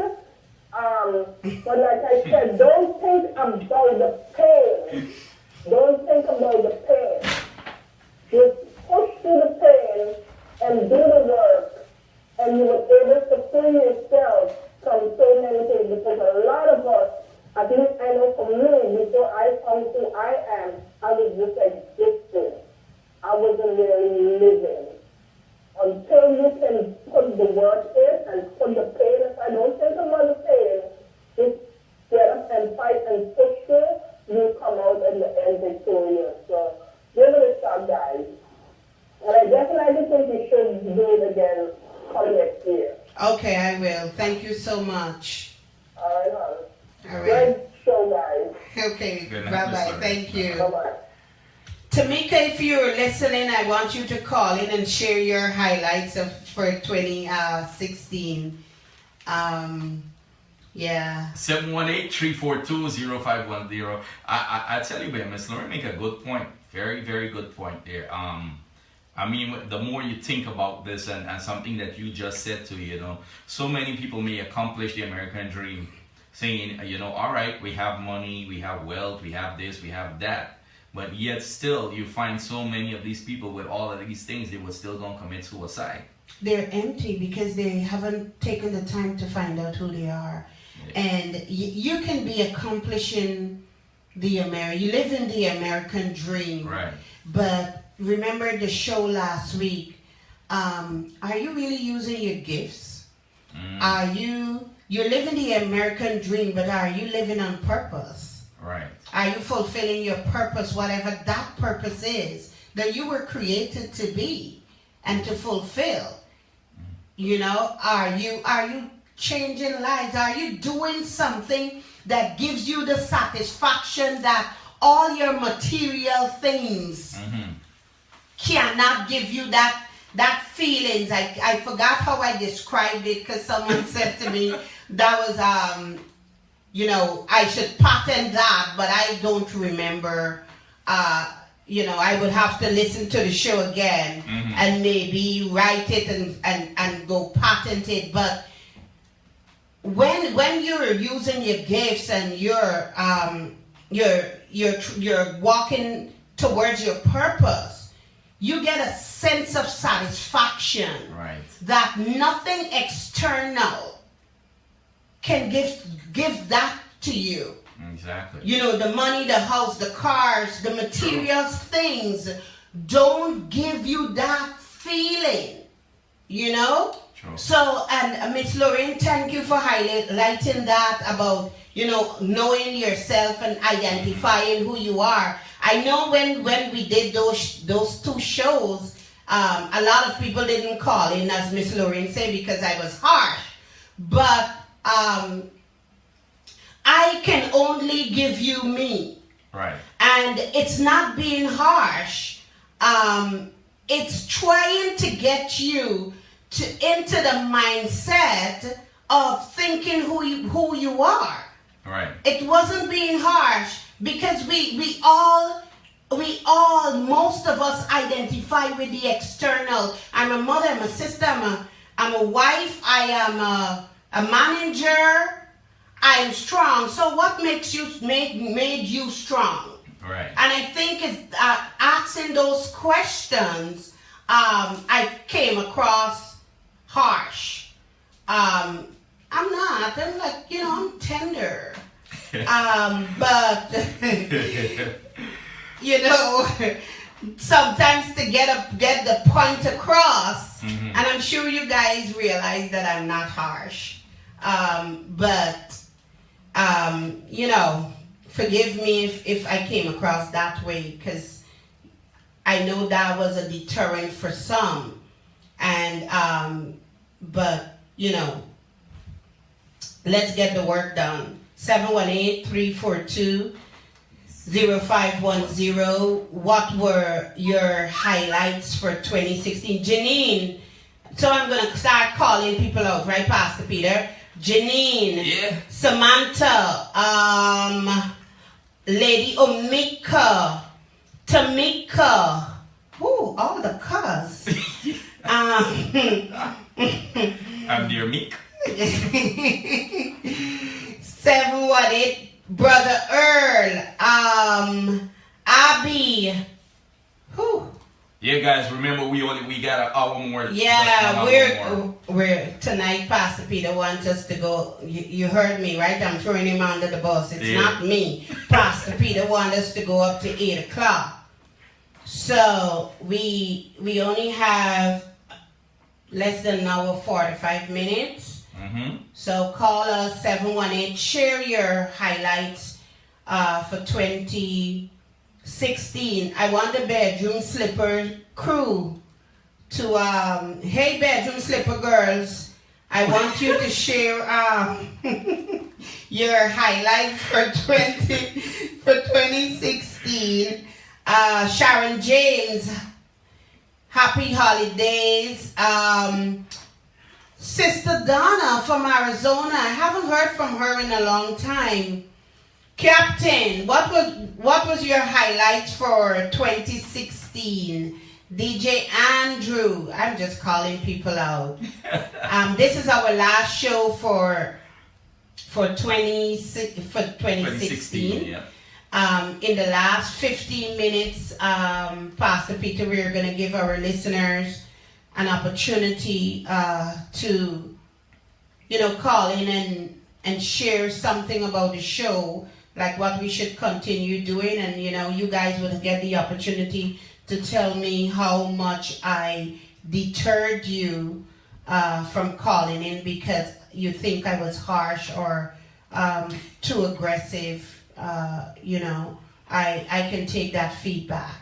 But like I said, don't think about the pain. Don't think about the pain. Just push through the pain and do the work, and you will be able to free yourself from so many things. Because a lot of us, at least I know for me, before I found who I am, I was just existing. I wasn't really living. Until you can put the work in and put the pain aside, don't think about the pain. Just get up and fight and push through. You come out at the end victorious. So give it a shot, guys. And I definitely think you should do it again come next year. Okay, I will. Thank you so much. All right, hon. All right. Great show, guys. Okay, Good night, bye-bye. Mr. Thank you. Bye-bye. Tamika, if you're listening, I want you to call in and share your highlights for 2016. Yeah. 718-342-0510. I tell you, Miss Lauren make a good point. Very, very good point there. I mean, the more you think about this and something that you just said to, so many people may accomplish the American dream saying, all right, we have money, we have wealth, we have this, we have that. But yet still, you find so many of these people with all of these things, they would still go and commit suicide. They're empty because they haven't taken the time to find out who they are. Yeah. And you can be accomplishing you live in the American dream. Right. But remember the show last week, are you really using your gifts? You're living the American dream, but are you living on purpose? Right. Are you fulfilling your purpose, whatever that purpose is that you were created to be and to fulfill? Are you changing lives? Are you doing something that gives you the satisfaction that all your material things cannot give you that feelings? I forgot how I described it because someone said to me that was I should patent that, but I don't remember. I would have to listen to the show again and maybe write it and go patent it. But when you're using your gifts and you're walking towards your purpose, you get a sense of satisfaction, right, that nothing external can give that to you. Exactly. The money, the house, the cars, the materials, things don't give you that feeling, True. So, and Miss Lorraine, thank you for highlighting that about, knowing yourself and identifying who you are. I know when we did those two shows, a lot of people didn't call in, as Miss Lorraine said, because I was harsh. But I can only give you me. Right. And it's not being harsh. It's trying to get you into the mindset of thinking who you are. Right. It wasn't being harsh because we all most of us identify with the external. I'm a mother, I'm a sister, I'm a wife, I am a manager, I am strong. So what made you strong? Right. And I think it's asking those questions, I came across harsh. I'm not. I'm like, I'm tender. But sometimes to get the point across, and I'm sure you guys realize that I'm not harsh. But forgive me if I came across that way, because I know that was a deterrent for some. And but let's get the work done. 718-342-0510. What were your highlights for 2016? Janine. So I'm going to start calling people out, right, Pastor Peter? Janine. Yeah. Samantha. Lady Omika. Tamika. Ooh, all the cuz. I'm dear Meek. 718, Brother Earl, Abby. Whew. Yeah, guys, remember we got an hour more. Yeah, we're tonight. Pastor Peter wants us to go. You heard me, right? I'm throwing him under the bus. It's not me. Pastor Peter wants us to go up to 8 o'clock. So we only have less than an hour, 45 minutes. So call us 718. Share your highlights for 2016. I want the bedroom slipper crew to hey bedroom slipper girls, I want you to share your highlights for 2016. Sharon James, happy holidays. Sister Donna from Arizona. I haven't heard from her in a long time. Captain, what was your highlights for 2016? DJ Andrew, I'm just calling people out. This is our last show for 2016. Yeah. In the last 15 minutes, Pastor Peter, we're going to give our listeners an opportunity to, call in and share something about the show, like what we should continue doing. And, you guys will get the opportunity to tell me how much I deterred you from calling in because you think I was harsh or too aggressive. I can take that feedback.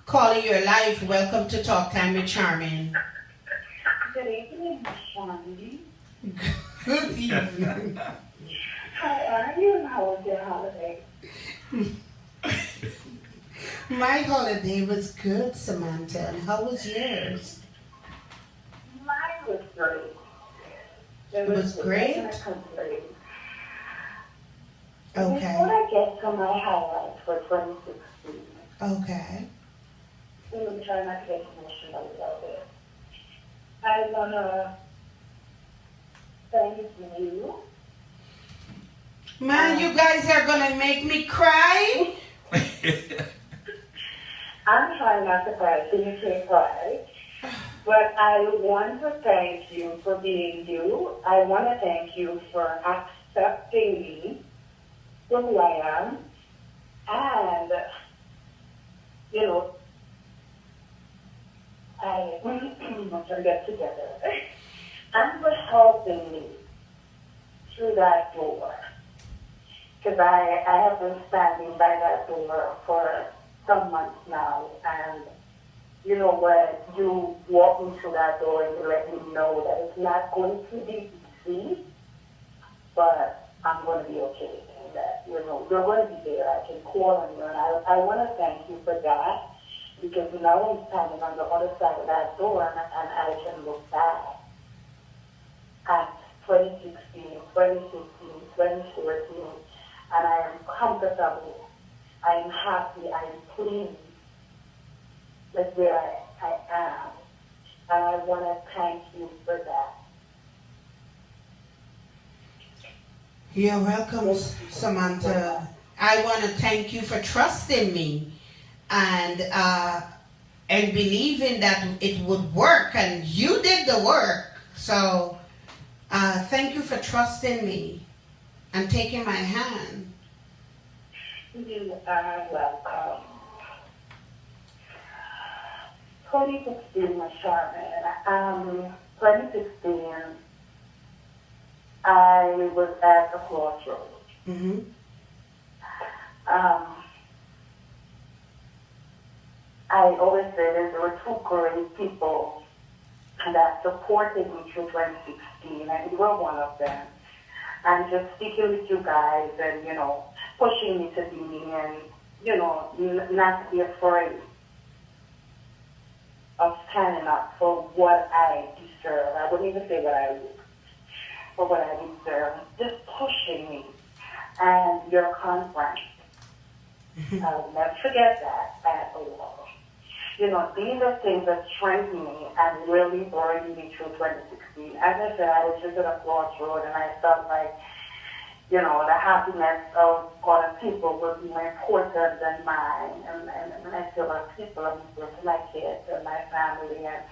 Calling your life. Welcome to Talk Time with Sharmin. Good evening, Sharmin. Good evening. How are you and how was your holiday? My holiday was good, Samantha. And how was yours? Mine was great. It was great? Okay. Before I get to my highlights for 2016, Okay. I'm trying not to get emotional a little bit. I want to thank you. Man, you guys are going to make me cry? I'm trying not to cry, so you can't cry. But I want to thank you for being you. I want to thank you for accepting me for who I am. And, I want to get together. And for helping me through that door. Because I have been standing by that door for some months now. And, when you walk me through that door and you let me know that it's not going to be easy, but I'm going to be okay. And that, you're going to be there. I can call on you. And I want to thank you for that. Because now I'm standing on the other side of that door and I can look back at 2016, 2015, 2014, and I am comfortable, I am happy, I am pleased with where I am. And I want to thank you for that. You're welcome, Samantha. I want to thank you for trusting me and believing that it would work, and you did the work. So thank you for trusting me and taking my hand. You are welcome. 2016, Sharmin. 2016, I was at a crossroads. Mm-hmm. I always say that there were two great people that supported me through 2016, and you were one of them. And just sticking with you guys and, pushing me to be me and, not to be afraid of standing up for what I deserve. I wouldn't even say what I would, for what I deserve. Just pushing me. And your conference. I'll never forget that at all. These are things that strengthened me and really brought me through 2016. As I said, I was just at a crossroad and I felt like, the happiness of other people would be more important than mine. And I feel like people are important, my kids and my family and,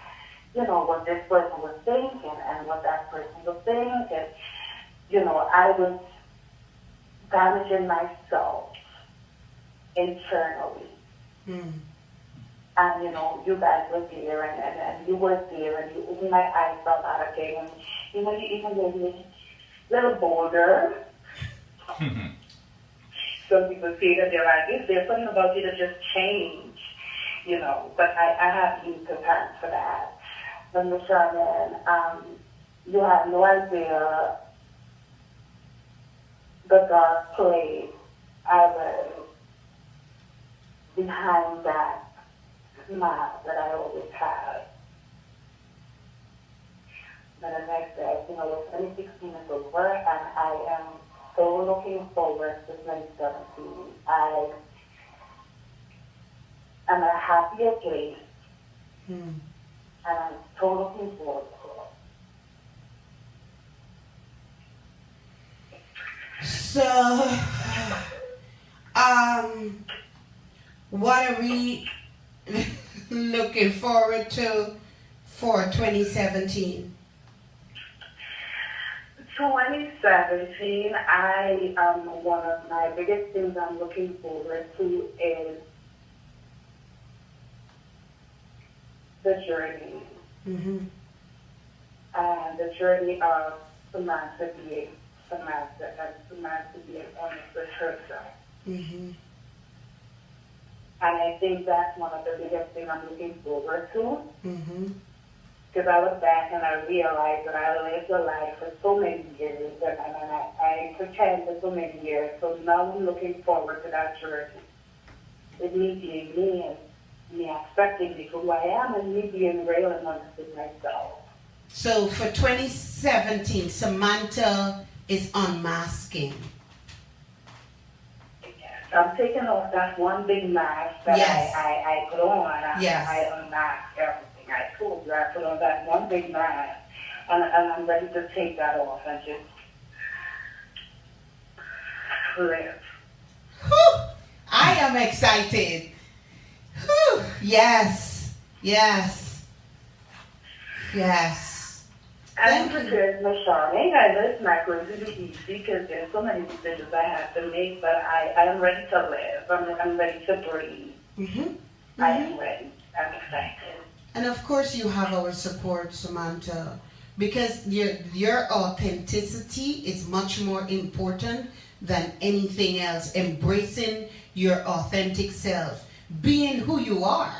what this person was thinking and what that person was thinking. I was damaging myself internally. Mm. And, you guys were there, and you were there, and you opened my eyes for a lot of things. You even made me a little bolder. Some people say that there's something about you that just changed, but I have you to thank for that. But Ms. Sharmin, you have no idea the dark place I was behind that smile that I always have. the next day, 2016 is over, and I am so looking forward to 2017. I am at a happier place, and I'm so looking forward to it. So, what are we looking forward to for 2017? 2017, one of my biggest things I'm looking forward to is the journey. The journey of Samantha being Samantha and Samantha being honest with herself. And I think that's one of the biggest things I'm looking forward to. Because I look back and I realize that I lived a life for so many years, and I pretend for so many years. So now I'm looking forward to that journey. With me being me and me accepting me for who I am and me being real and honest with myself. So for 2017, Samantha is unmasking. I'm taking off that one big mask that I put on. I unmask everything. I told you I put on that one big mask, and I'm ready to take that off and just live. Whew, I am excited. Whew, yes. And prepared my Sharmin. I know it's not going to be easy because there's so many decisions I have to make, but I am ready to live. I'm ready to breathe. I am ready. I'm excited. And of course you have our support, Samantha, because your authenticity is much more important than anything else. Embracing your authentic self, being who you are.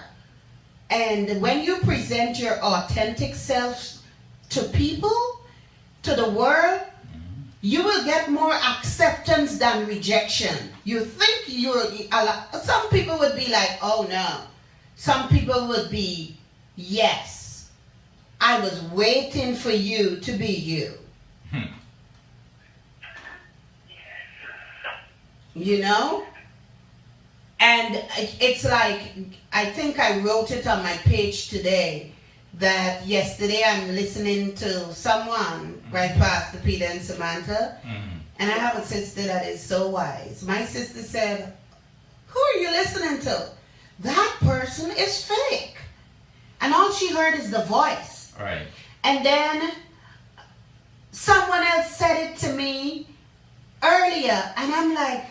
And when you present your authentic self to people, to the world, you will get more acceptance than rejection. You think some people would be like, oh no. Some people would be, yes, I was waiting for you to be you. You know? And it's like, I think I wrote it on my page today, that yesterday I'm listening to someone right past Peter and Samantha, and I have a sister that is so wise. My sister said, who are you listening to? That person is fake. And all she heard is the voice. Right. And then someone else said it to me earlier, and I'm like,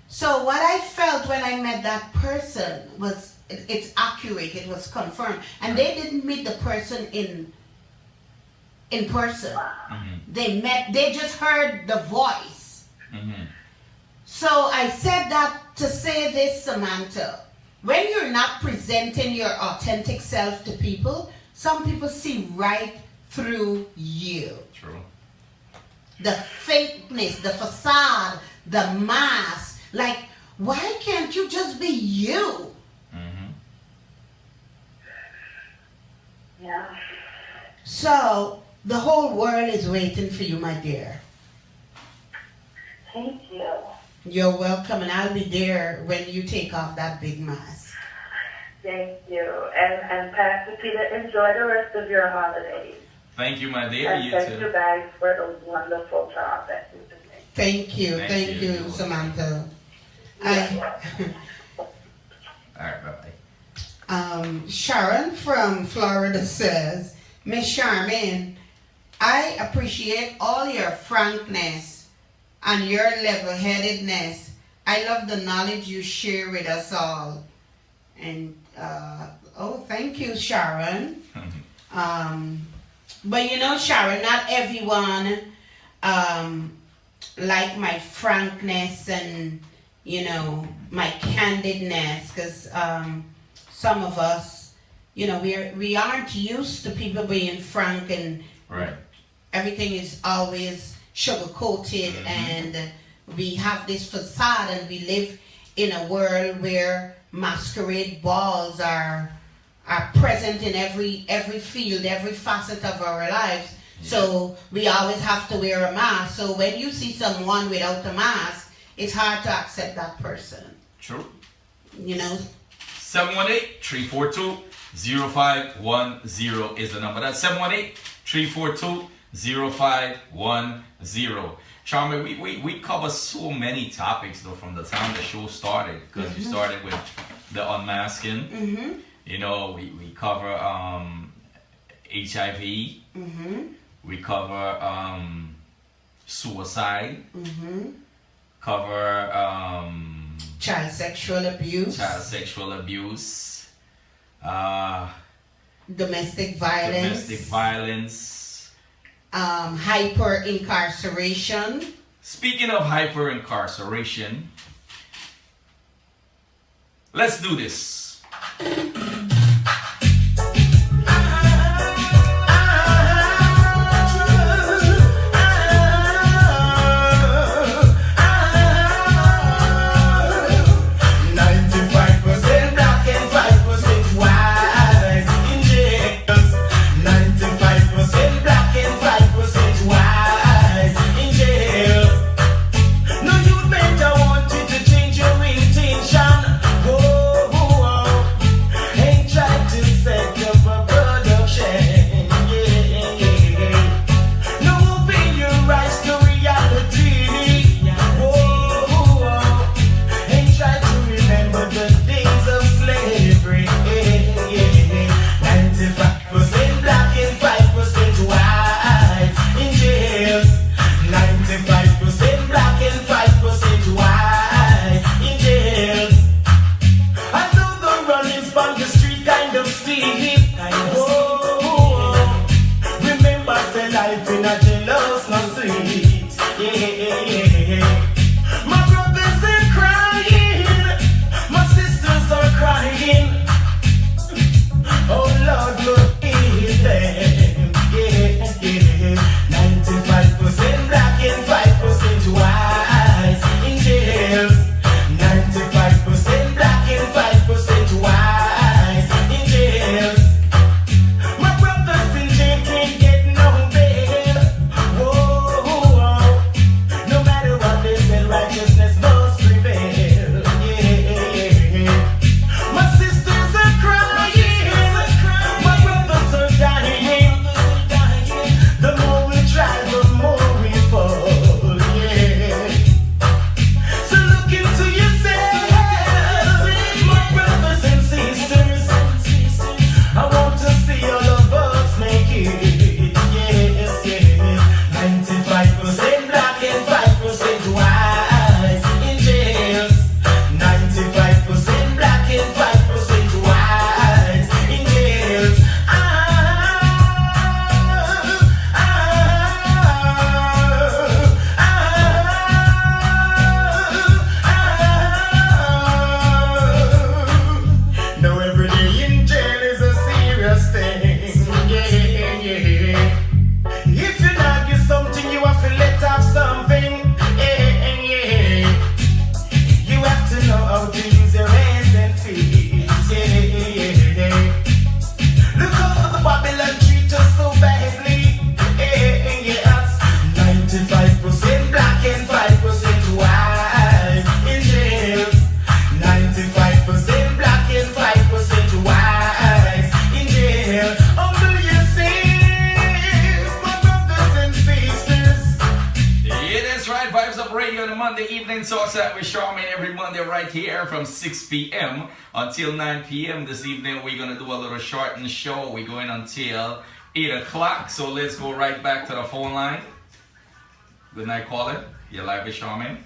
So what I felt when I met that person was, it's accurate, it was confirmed. And they didn't meet the person in person. They just heard the voice. So I said that to say this, Samantha. When you're not presenting your authentic self to people, some people see right through you. True. The fakeness, the facade, the mask. Like, why can't you just be you? Yeah. So, the whole world is waiting for you, my dear. Thank you. You're welcome, and I'll be there when you take off that big mask. Thank you. And Pastor Peter, enjoy the rest of your holidays. Thank you, my dear. And You thank too. you guys for the wonderful job that you're doing. Thank you, Thank you. Samantha. All right, bye-bye. Sharon from Florida says, Miss Sharmin, I appreciate all your frankness and your level-headedness. I love the knowledge you share with us all. And, thank you, Sharon. But you know, Sharon, not everyone like my frankness and, you know, my candidness, because some of us, you know, we aren't used to people being frank, and Right. everything is always sugar-coated, and we have this facade, and we live in a world where masquerade balls are are present in every field, every facet of our lives. So we always have to wear a mask. So when you see someone without a mask, it's hard to accept that person. True. You know? 718-342-0510 is the number. That's 718-342-0510. Sharmin, we cover so many topics though from the time the show started, because you started with the unmasking. You know, we cover HIV. We cover suicide. Cover child sexual abuse. Domestic violence. Hyper incarceration. Speaking of hyper incarceration, let's do this. Talks with Sharmin every Monday right here from 6 p.m. until 9 p.m. This evening we're going to do a little shortened show. We're going until 8 o'clock. So let's go right back to the phone line. Good night, caller. You're live with Sharmin.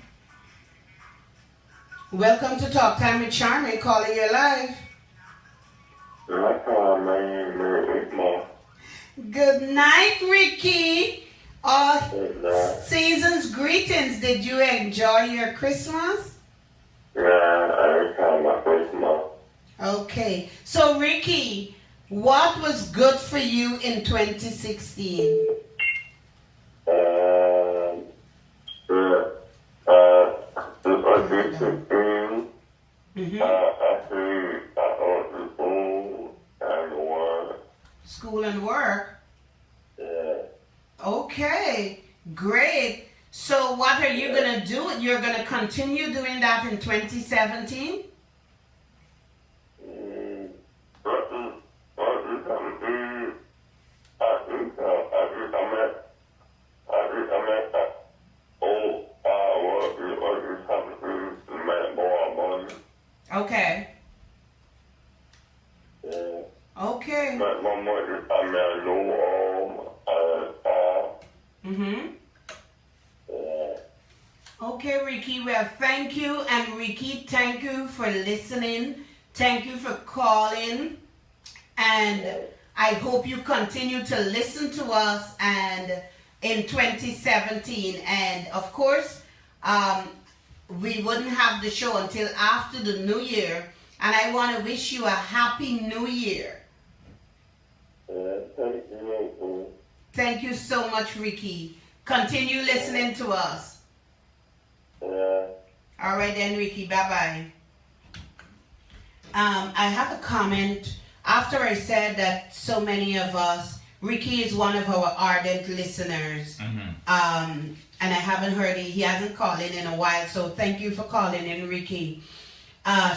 Welcome to Talk Time with Sharmin. Calling you live. Good night, Ricky. Season's greetings. Did you enjoy your Christmas? Yeah, I enjoyed my Christmas. Okay. So, Ricky, what was good for you in 2016? Actually, I ordered food. I Great. So what are you going to do? You're going to continue doing that in 2017? Okay. Okay. Mm-hmm. Okay, Ricky. Well, thank you. And Ricky, thank you for listening. Thank you for calling. And I hope you continue to listen to us and in 2017. And of course, we wouldn't have the show until after the new year. And I want to wish you a happy new year. Thank you so much, Ricky. Continue listening to us. All right then, Ricky. Bye-bye. I have a comment. After I said that so many of us, Ricky is one of our ardent listeners. Mm-hmm. And I haven't heard it. He hasn't called in a while. So thank you for calling in, Ricky.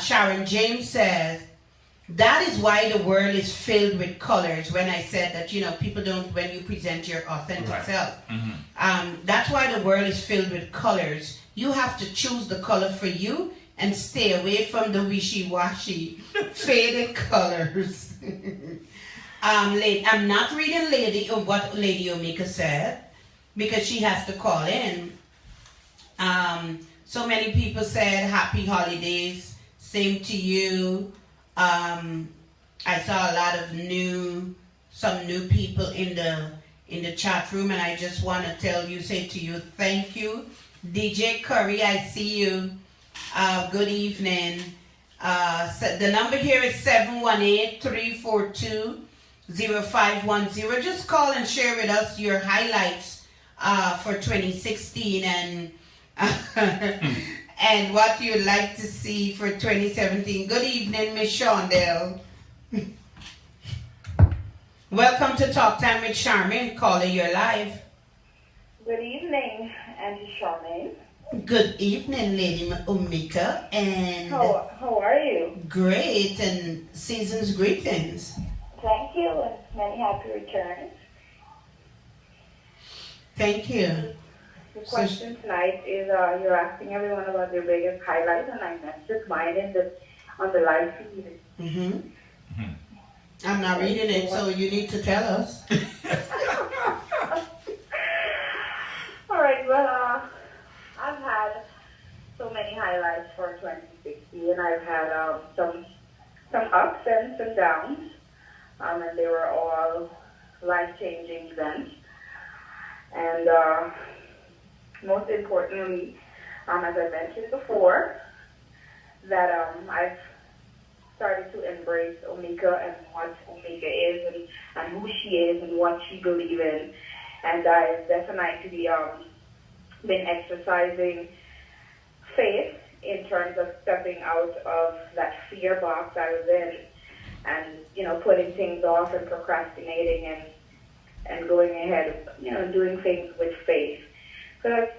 Sharon James says, that is why the world is filled with colors. When I said that, people don't, when you present your authentic self. Mm-hmm. That's why the world is filled with colors. You have to choose the color for you and stay away from the wishy-washy, faded colors. I'm not reading what Lady Omika said because she has to call in. So many people said happy holidays. Same to you. I saw a lot of some new people in the chat room, and I just want to say to you, thank you. DJ Curry, I see you. Good evening. So the number here is 718-342-0510. Just call and share with us your highlights for 2016 and and what you'd like to see for 2017. Good evening, Miss Shondell. Welcome to Talk Time with Sharmin. Caller, you're live. Good evening, Auntie Sharmin. Good evening, Lady Omika. And how are you? Great, and season's greetings. Thank you, and many happy returns. Thank you. The question tonight is you're asking everyone about their biggest highlights, and I mentioned mine on the live feed. Mm-hmm. Mm-hmm. I'm not reading it, so you need to tell us. All right, well, I've had so many highlights for 2016. I've had some ups and some downs, and they were all life-changing events. And most importantly, as I mentioned before, that I've started to embrace Omika and what Omika is and who she is and what she believes in. And I've definitely been exercising faith in terms of stepping out of that fear box I was in and, putting things off and procrastinating and going ahead, doing things with faith. So that's,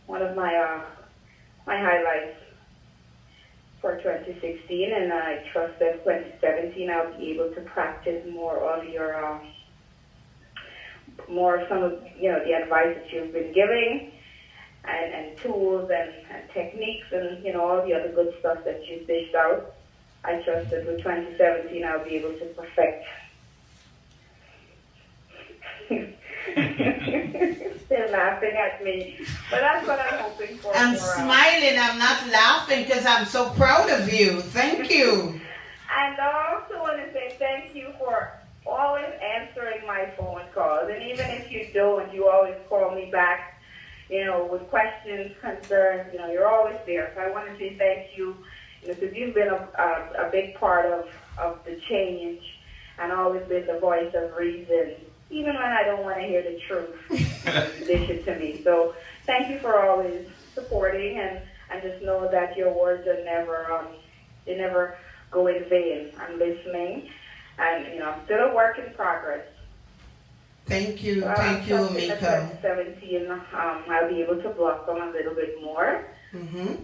one of my highlights for 2016, and I trust that 2017 I'll be able to practice more of some of the advice that you've been giving, and tools and techniques and all the other good stuff that you've dished out. I trust that with 2017 I'll be able to perfect. Still laughing at me, but that's what I'm hoping for. I'm smiling. I'm not laughing because I'm so proud of you. Thank you. And I also want to say thank you for always answering my phone calls. And even if you don't, you always call me back, with questions, concerns. You're always there. So I want to say thank you, because you've been a big part of the change and always been the voice of reason. Even when I don't want to hear the truth, you dish it to me. So thank you for always supporting, and just know that your words are they never go in vain. I'm listening, and I'm still a work in progress. Thank you, So thank you, I'm trusting that Miko. 2017, I'll be able to blossom a little bit more. Mm-hmm.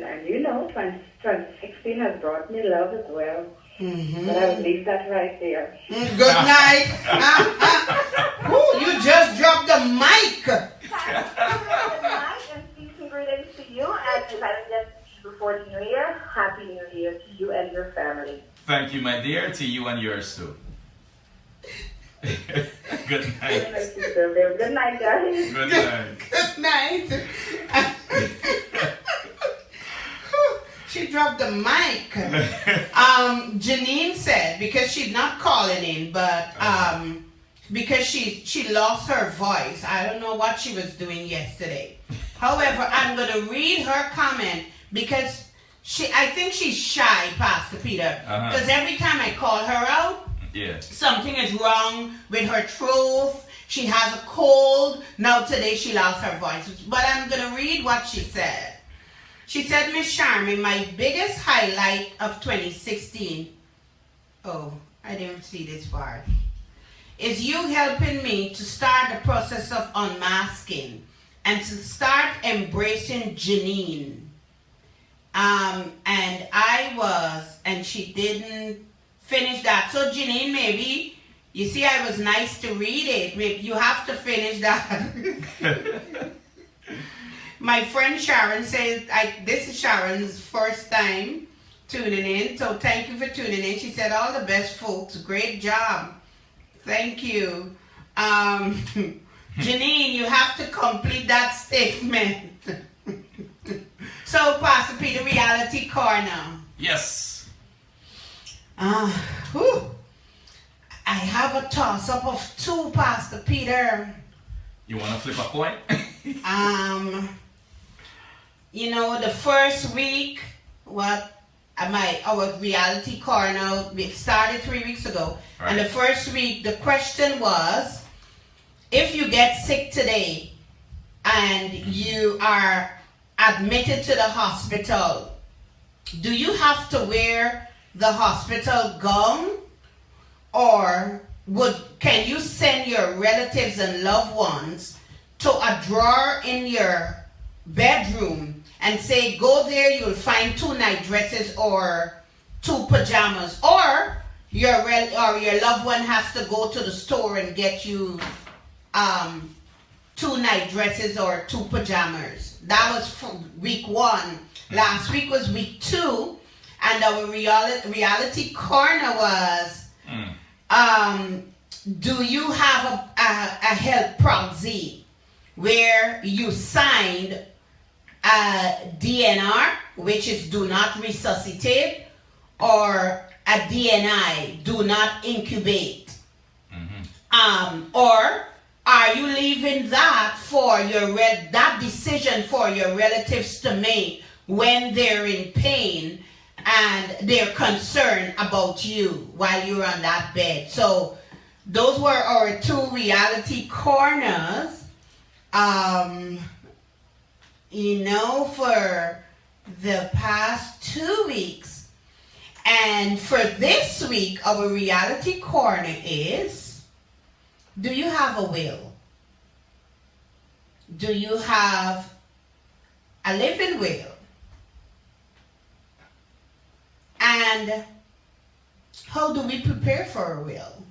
And you know, 2016 has brought me love as well. Mm-hmm. But I'll leave that right there. Good night. Ooh, you just dropped the mic. Good night, and peace and greetings to you. And if I don't get to see you before the New Year, Happy New Year to you and your family. Thank you, my dear. To you and yours too. Good night. Good night, guys. Good night. Good night. She dropped the mic. Janine said, because she's not calling in, but because she lost her voice. I don't know what she was doing yesterday. However, I'm going to read her comment because I think she's shy, Pastor Peter. Because every time I call her out, something is wrong with her throat. She has a cold. Now today she lost her voice. But I'm going to read what she said. She said, Miss Sharmin, my biggest highlight of 2016, oh, I didn't see this part, is you helping me to start the process of unmasking and to start embracing Janine. And she didn't finish that. So Janine, maybe, you see I was nice to read it. Maybe you have to finish that. My friend Sharon says, this is Sharon's first time tuning in, so thank you for tuning in. She said, all the best, folks. Great job. Thank you. Janine, you have to complete that statement. So, Pastor Peter, Reality Corner. Yes. I have a toss-up of 2, Pastor Peter. You want to flip a coin? You know, the first week, our reality corner, we started 3 weeks ago. Right. And the first week, the question was, if you get sick today and you are admitted to the hospital, do you have to wear the hospital gown? Or can you send your relatives and loved ones to a drawer in your bedroom and say, go there, you'll find 2 night dresses or 2 pajamas, or your loved one has to go to the store and get you 2 night dresses or 2 pajamas. That was for week 1. Last week was week 2, and our reality corner was, do you have a health proxy where you signed a DNR, which is do not resuscitate, or a DNI, do not incubate? Or are you leaving that for that decision for your relatives to make when they're in pain and they're concerned about you while you're on that bed? So those were our 2 reality corners. You know, for the past 2 weeks. And for this week, our reality corner is, do you have a will? Do you have a living will? And how do we prepare for a will?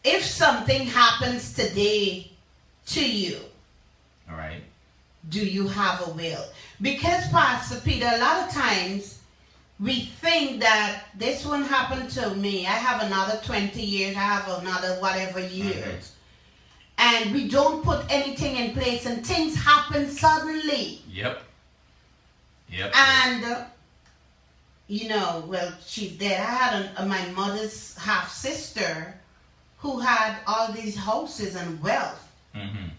If something happens today to you, all right, do you have a will? Because, Pastor Peter, a lot of times we think that this one happened to me. I have another 20 years. I have another whatever years. And we don't put anything in place and things happen suddenly. Yep. And, you know, well, she's dead. I had my mother's half-sister who had all these houses and wealth and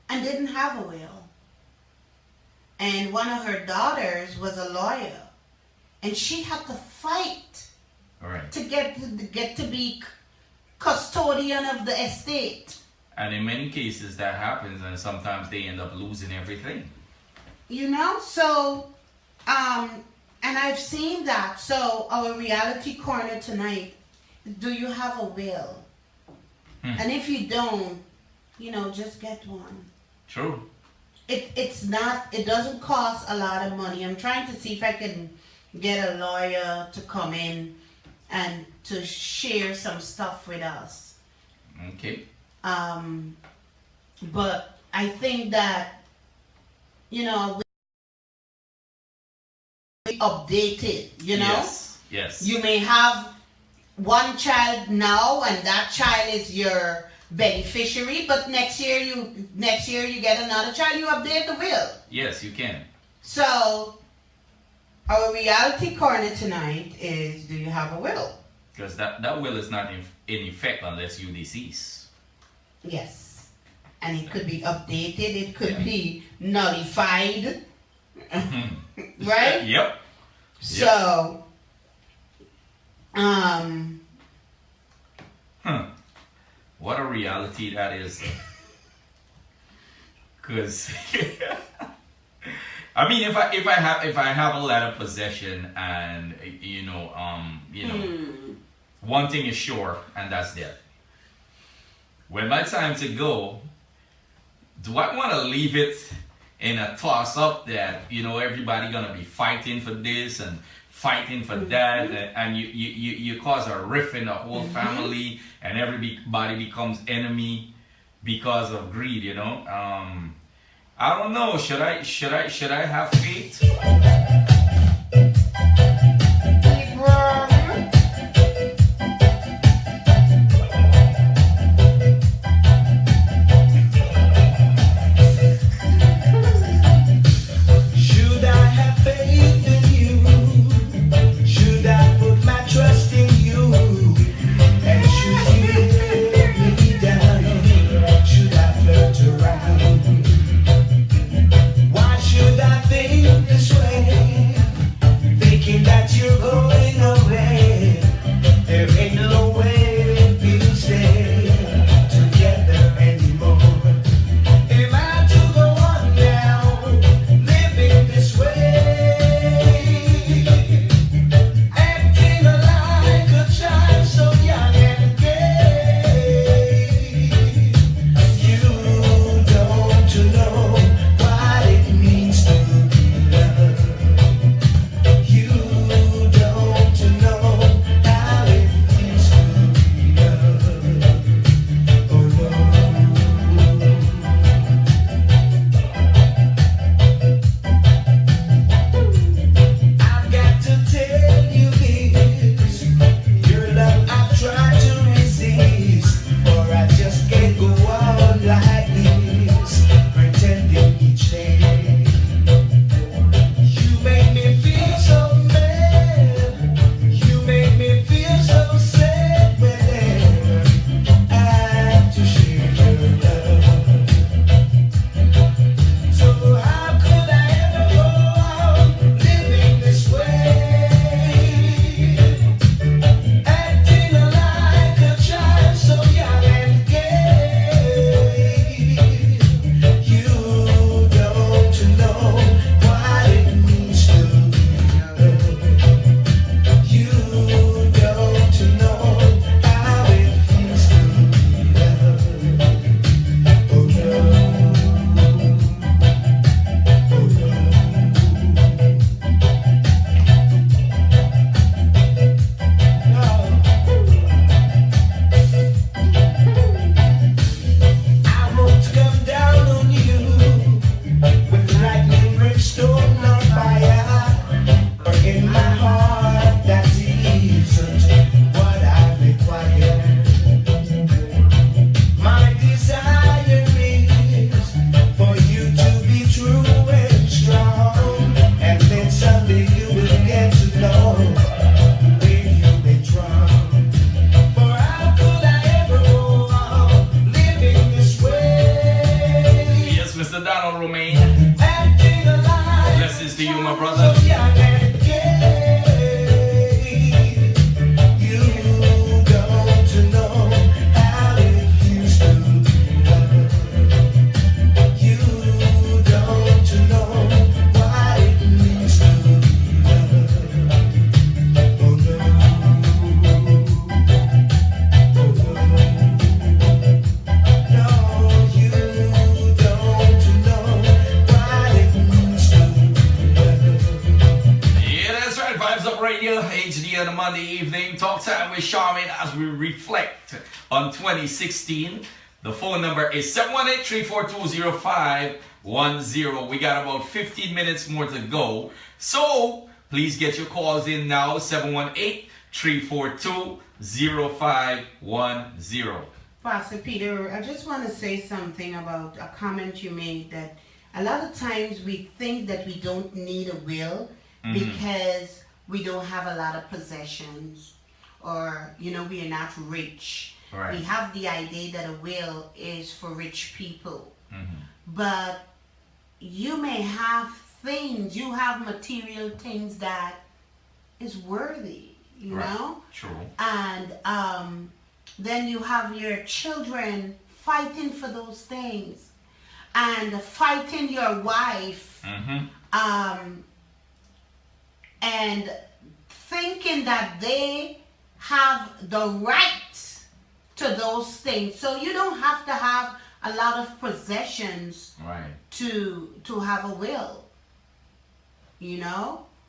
didn't have a will. And one of her daughters was a lawyer, and she had to fight to get to be custodian of the estate. And in many cases that happens, and sometimes they end up losing everything. You know, so And I've seen that. So our reality corner tonight, do you have a will? And if you don't, just get one. True. It doesn't cost a lot of money. I'm trying to see if I can get a lawyer to come in and to share some stuff with us. Okay. But I think that, we update it, Yes. You may have one child now and that child is your beneficiary, but next year you get another child, you update the will. Yes, you can. So our reality corner tonight is, do you have a will? Because that will is not in effect unless you decease. Yes. And it could be updated, it could be nullified. Right? Yep. So what a reality that is. Because I mean, if I have a lot of possession and one thing is sure, and that's death. When my time to go, do I want to leave it in a toss up that everybody gonna be fighting for this and fighting for that, and you cause a rift in the whole family, and everybody becomes enemy because of greed. I don't know. Should I have faith? Should I have faith in you? Should I put my trust in you? And should you let me down? Should I flirt around? Why should I think this way? Thinking that with Sharmin as we reflect on 2016. The phone number is 718-342-0510. We got about 15 minutes more to go. So please get your calls in now, 718-342-0510. Pastor Peter, I just want to say something about a comment you made, that a lot of times we think that we don't need a will because we don't have a lot of possessions, or we are not rich. Right. We have the idea that a will is for rich people. But you may have things, you have material things that is worthy, you know? True. And then you have your children fighting for those things, and fighting your wife, and thinking that they have the right to those things. So you don't have to have a lot of possessions to have a will,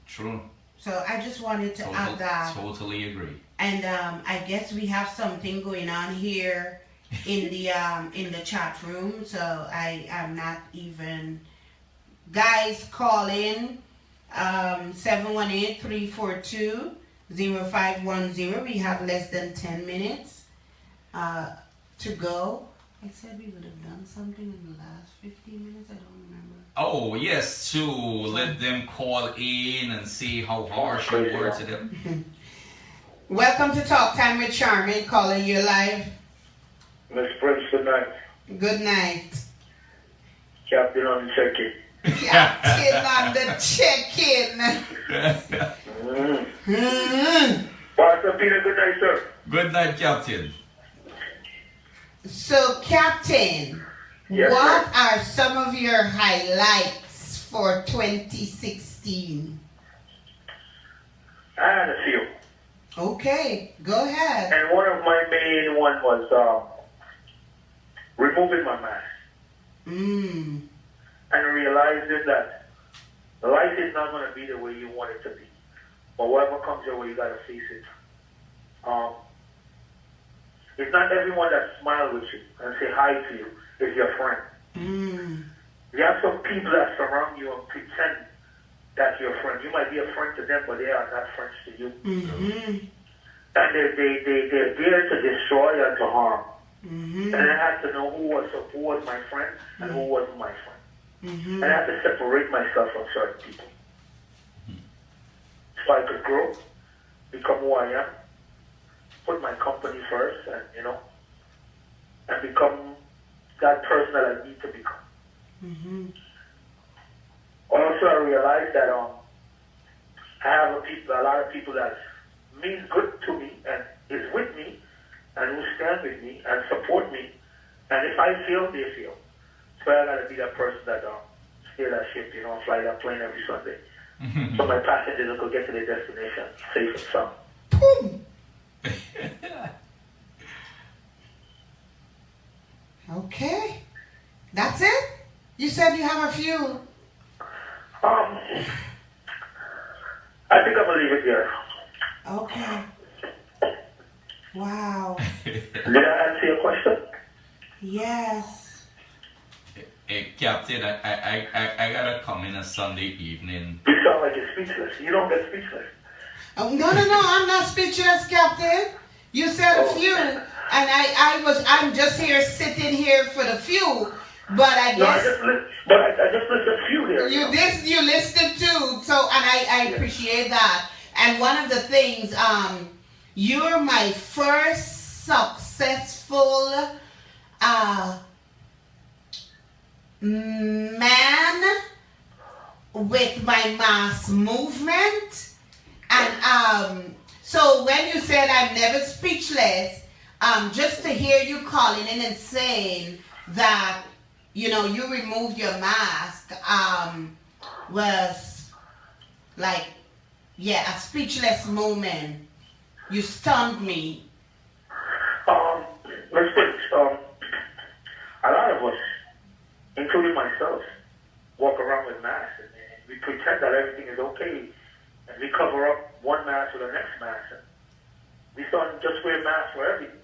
True. So I just wanted to add that. Totally agree. And I guess we have something going on here in the chat room, so I am not even. Guys, call in 718-342-0510. We have less than 10 minutes to go. I said we would have done something in the last 15 minutes. I don't remember. Oh yes, to let them call in and see how harsh you were to them. Welcome to Talk Time with Sharmin, calling you live. Miss Prince, good night. Good night. Captain on the check-in. Captain on the check-in. Pastor Peter, good night, sir. Good night, Captain. So, Captain, Yes, what sir. are some of your highlights for 2016? I had a few. Okay, go ahead. And one of my main one was removing my mask and realizing that life is not going to be the way you want it to be. But whatever comes your way, you got to face it. It's not everyone that smiles with you and say hi to you is your friend. You have some people that surround you and pretend that you're a friend. You might be a friend to them, but they are not friends to you. And they're there to destroy and to harm. And I had to know who was my friend and who wasn't my friend. And I had to separate myself from certain people. So I could grow, become who I am, put my company first, and and become that person that I need to become. Also, I realized that I have a lot of people that mean good to me and is with me and who stand with me and support me. And if I feel, they feel. So I gotta be that person that steer that ship, fly that plane every Sunday. So my passengers could get to their destination safe and sound. Okay, that's it? You said you have a few. I think I'm gonna leave it there. Okay. Wow. Did I answer your question? Yes. Hey, Captain, I gotta come in a Sunday evening. You sound like you're speechless. You don't get speechless. Oh, no, I'm not speechless, Captain. You said a few, and I'm just here sitting here for the few, but I guess. No, I just listed a few there. You listed two, so, and I appreciate that. And one of the things, you're my first successful man with my mass movement. And so when you said I'm never speechless, just to hear you calling in and saying that, you removed your mask, was like, a speechless moment. You stunned me. Let's put, a lot of us, including myself, walk around with masks and we pretend that everything is okay, and we cover up one mask with the next mask. We started just wear masks for everything.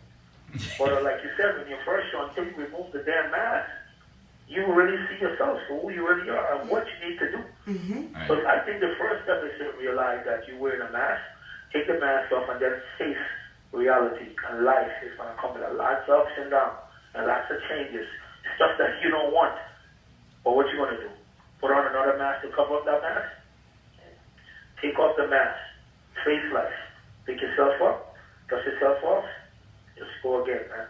But like you said, when you're first show, until you remove the damn mask, you really see yourself for who you really are and what you need to do. Right. So I think the first step is to realize that you're wearing a mask, take the mask off, and then face reality and life is going to come with lots of ups and downs and lots of changes. Stuff that you don't want. But what you going to do? Put on another mask to cover up that mask? Take off the mask. Face life. Pick yourself up. Dust yourself off. Just go again, man.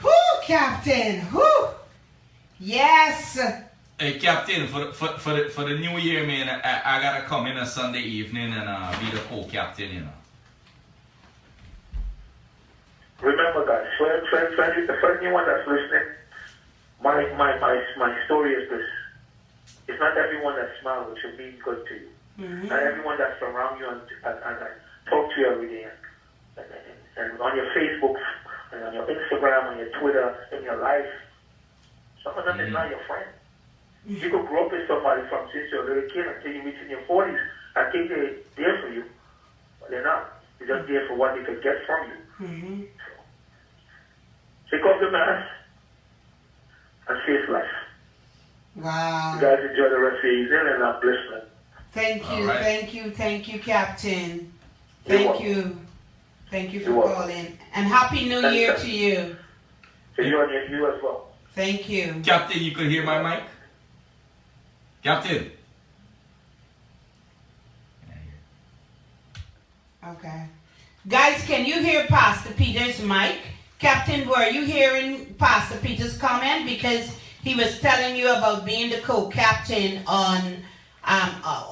Whoo, Captain. Whoo. Yes. Hey, Captain, for the new year, man, I gotta come in a Sunday evening and be the co-captain, you know. Remember, guys, for anyone that's listening, my story is this. It's not everyone that smiles which will be good to you. Not everyone that's around you and talk to you every day. And on your Facebook, and on your Instagram, on your Twitter, in your life, some of them is not your friend. You could grow up with somebody from since you're a little kid until you reach in your 40s. I think they're there for you, but they're not. They're just there for what they could get from you. So, take off the mask and face life. Wow. You guys enjoy the rest of the evening and I'm listening. Thank you, right. thank you, Captain. You're Thank welcome. you. Thank you for You're welcome. calling. And Happy New Thank Year you. to you. To you and you as well. Thank you. Captain, you could hear my mic? Captain. Okay. Guys, can you hear Pastor Peter's mic? Captain, were you hearing Pastor Peter's comment? Because he was telling you about being the co-captain on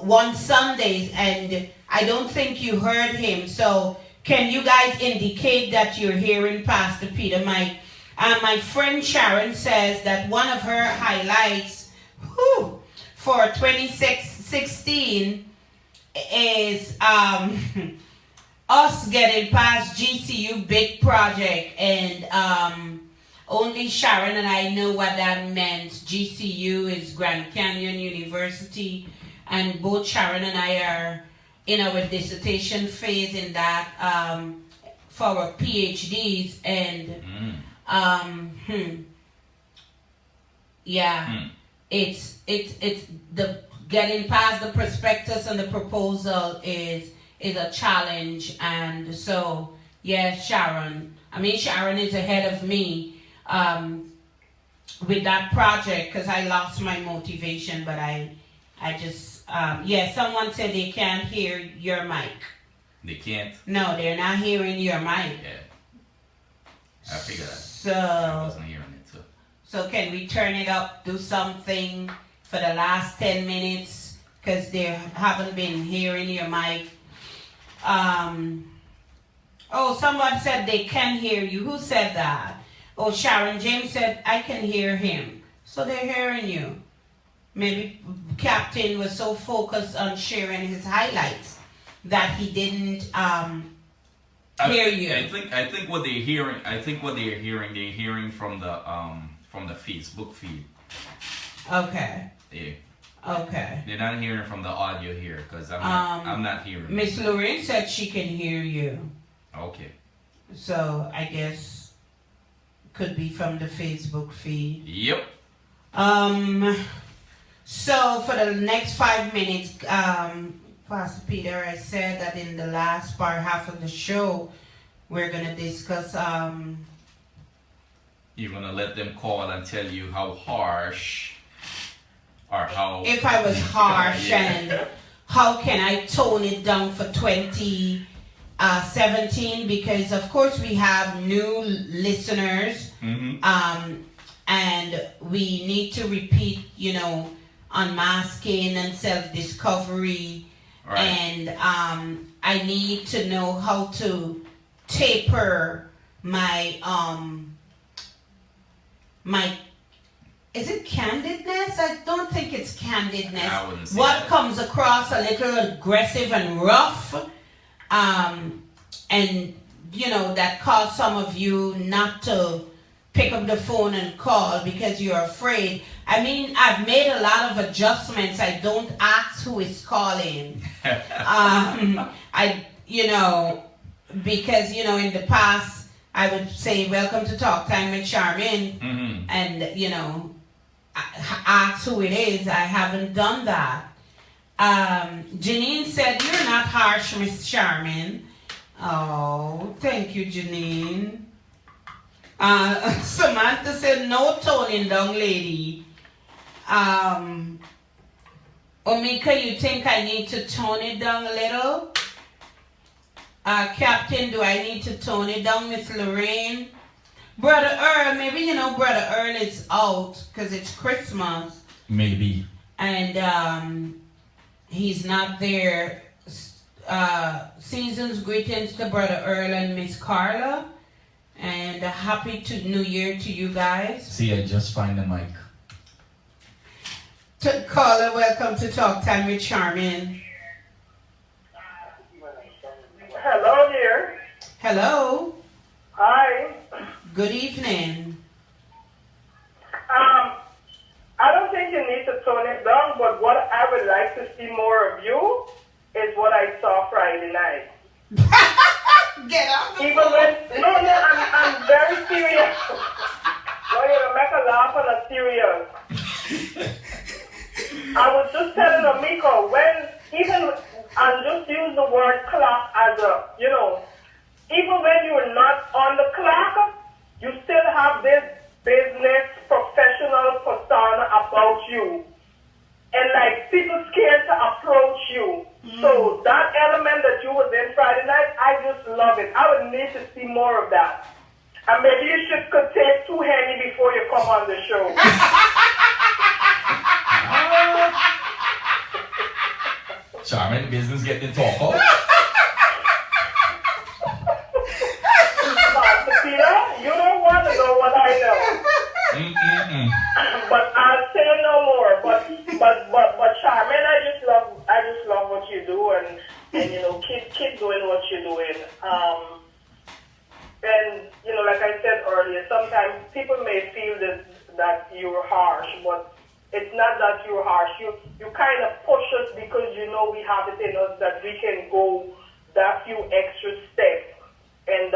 one Sundays, and I don't think you heard him. So can you guys indicate that you're hearing Pastor Peter mic? My friend Sharon says that one of her highlights for 2016 is us getting past GCU big project, and only Sharon and I know what that meant. GCU is Grand Canyon University, and both Sharon and I are in our dissertation phase in that for our PhDs, and it's the getting past the prospectus and the proposal is a challenge. And so Sharon is ahead of me with that project, because I lost my motivation, but I just someone said they can't hear your mic. They can't? No, they're not hearing your mic. Yeah. I figured that. So I wasn't hearing it too. So can we turn it up, do something for the last 10 minutes? Because they haven't been hearing your mic. Someone said they can hear you. Who said that? Oh, Sharon James said, I can hear him. So they're hearing you. Maybe Captain was so focused on sharing his highlights that he didn't hear you. I think what they're hearing, they're hearing from the Facebook feed. Okay. Yeah. Okay. They're not hearing from the audio here, because I'm not hearing. Miss Lorraine said she can hear you. Okay. So I guess could be from the Facebook feed. Yep. So for the next 5 minutes, Pastor Peter, I said that in the last half of the show, we're gonna discuss. You're gonna let them call and tell you how harsh, or how. If I was harsh, and how can I tone it down for 2017? Because of course we have new listeners, and we need to repeat, unmasking and self-discovery. Right. And I need to know how to taper my is it candidness? I don't think it's candidness. I wouldn't say what that. comes across a little aggressive and rough, and that caused some of you not to pick up the phone and call because you're afraid. I mean, I've made a lot of adjustments. I don't ask who is calling. because, you know, in the past, I would say, welcome to Talk Time with Sharmin, and, you know, ask who it is. I haven't done that. Janine said, you're not harsh, Miss Sharmin. Oh, thank you, Janine. Samantha said, no toning down, lady. Omika, you think I need to tone it down a little? Captain, do I need to tone it down, Miss Lorraine? Brother Earl, maybe you know Brother Earl is out because it's Christmas. Maybe. And he's not there. Season's greetings to Brother Earl and Miss Carla. And happy New Year to you guys. See, I just find the mic. Carla, welcome to Talk Time with Sharmin. Hello, dear. Hello. Hi. Good evening. I don't think you need to tone it down, but what I would like to see more of you is what I saw Friday night. Get off the Even phone. when, no, I'm very serious. No, you make a laugh and a serious. I was just telling Amiko, and just use the word clock as a, you know, even when you're not on the clock, you still have this business professional persona about you. And like people scared to approach you. So that element that you was in Friday night, I just love it. I would need to see more of that. And maybe you could take 2 Henny before you come on the show. Sharmin, business getting talk out. Master Peter, you don't want to know what I know. But I'll say no more. But Sharmin, I just love what you do, and you know, keep doing what you're doing. And you know, like I said earlier, sometimes people may feel that you're harsh, but it's not that you're harsh. You kind of push us because you know we have it in us that we can go that few extra steps, and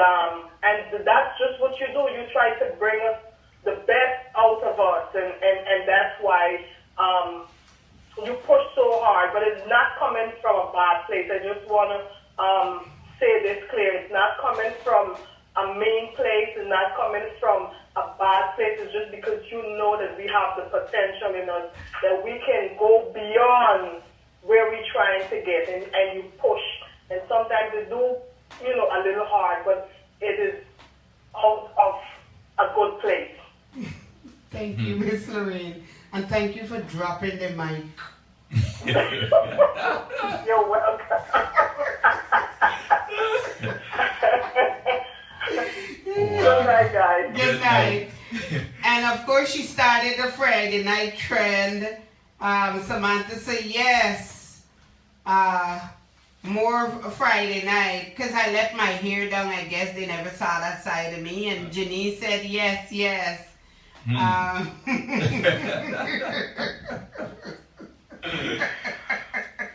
that's just what you do. You try to bring us the best out of us, and that's why you push so hard. But it's not coming from a bad place. I just want to say this clear. It's not coming from a mean place. It's not coming from a bad place. It's just because you know that we have the potential in us, that we can go beyond where we're trying to get, and you push. And sometimes it do, you know, a little hard, but it is out of a good place. Thank you, Miss Lorraine. And thank you for dropping the mic. You're welcome. Good night, guys. Good night. And of course, she started the Friday night trend. Samantha said yes. More Friday night, because I let my hair down. I guess they never saw that side of me. And Janine said yes.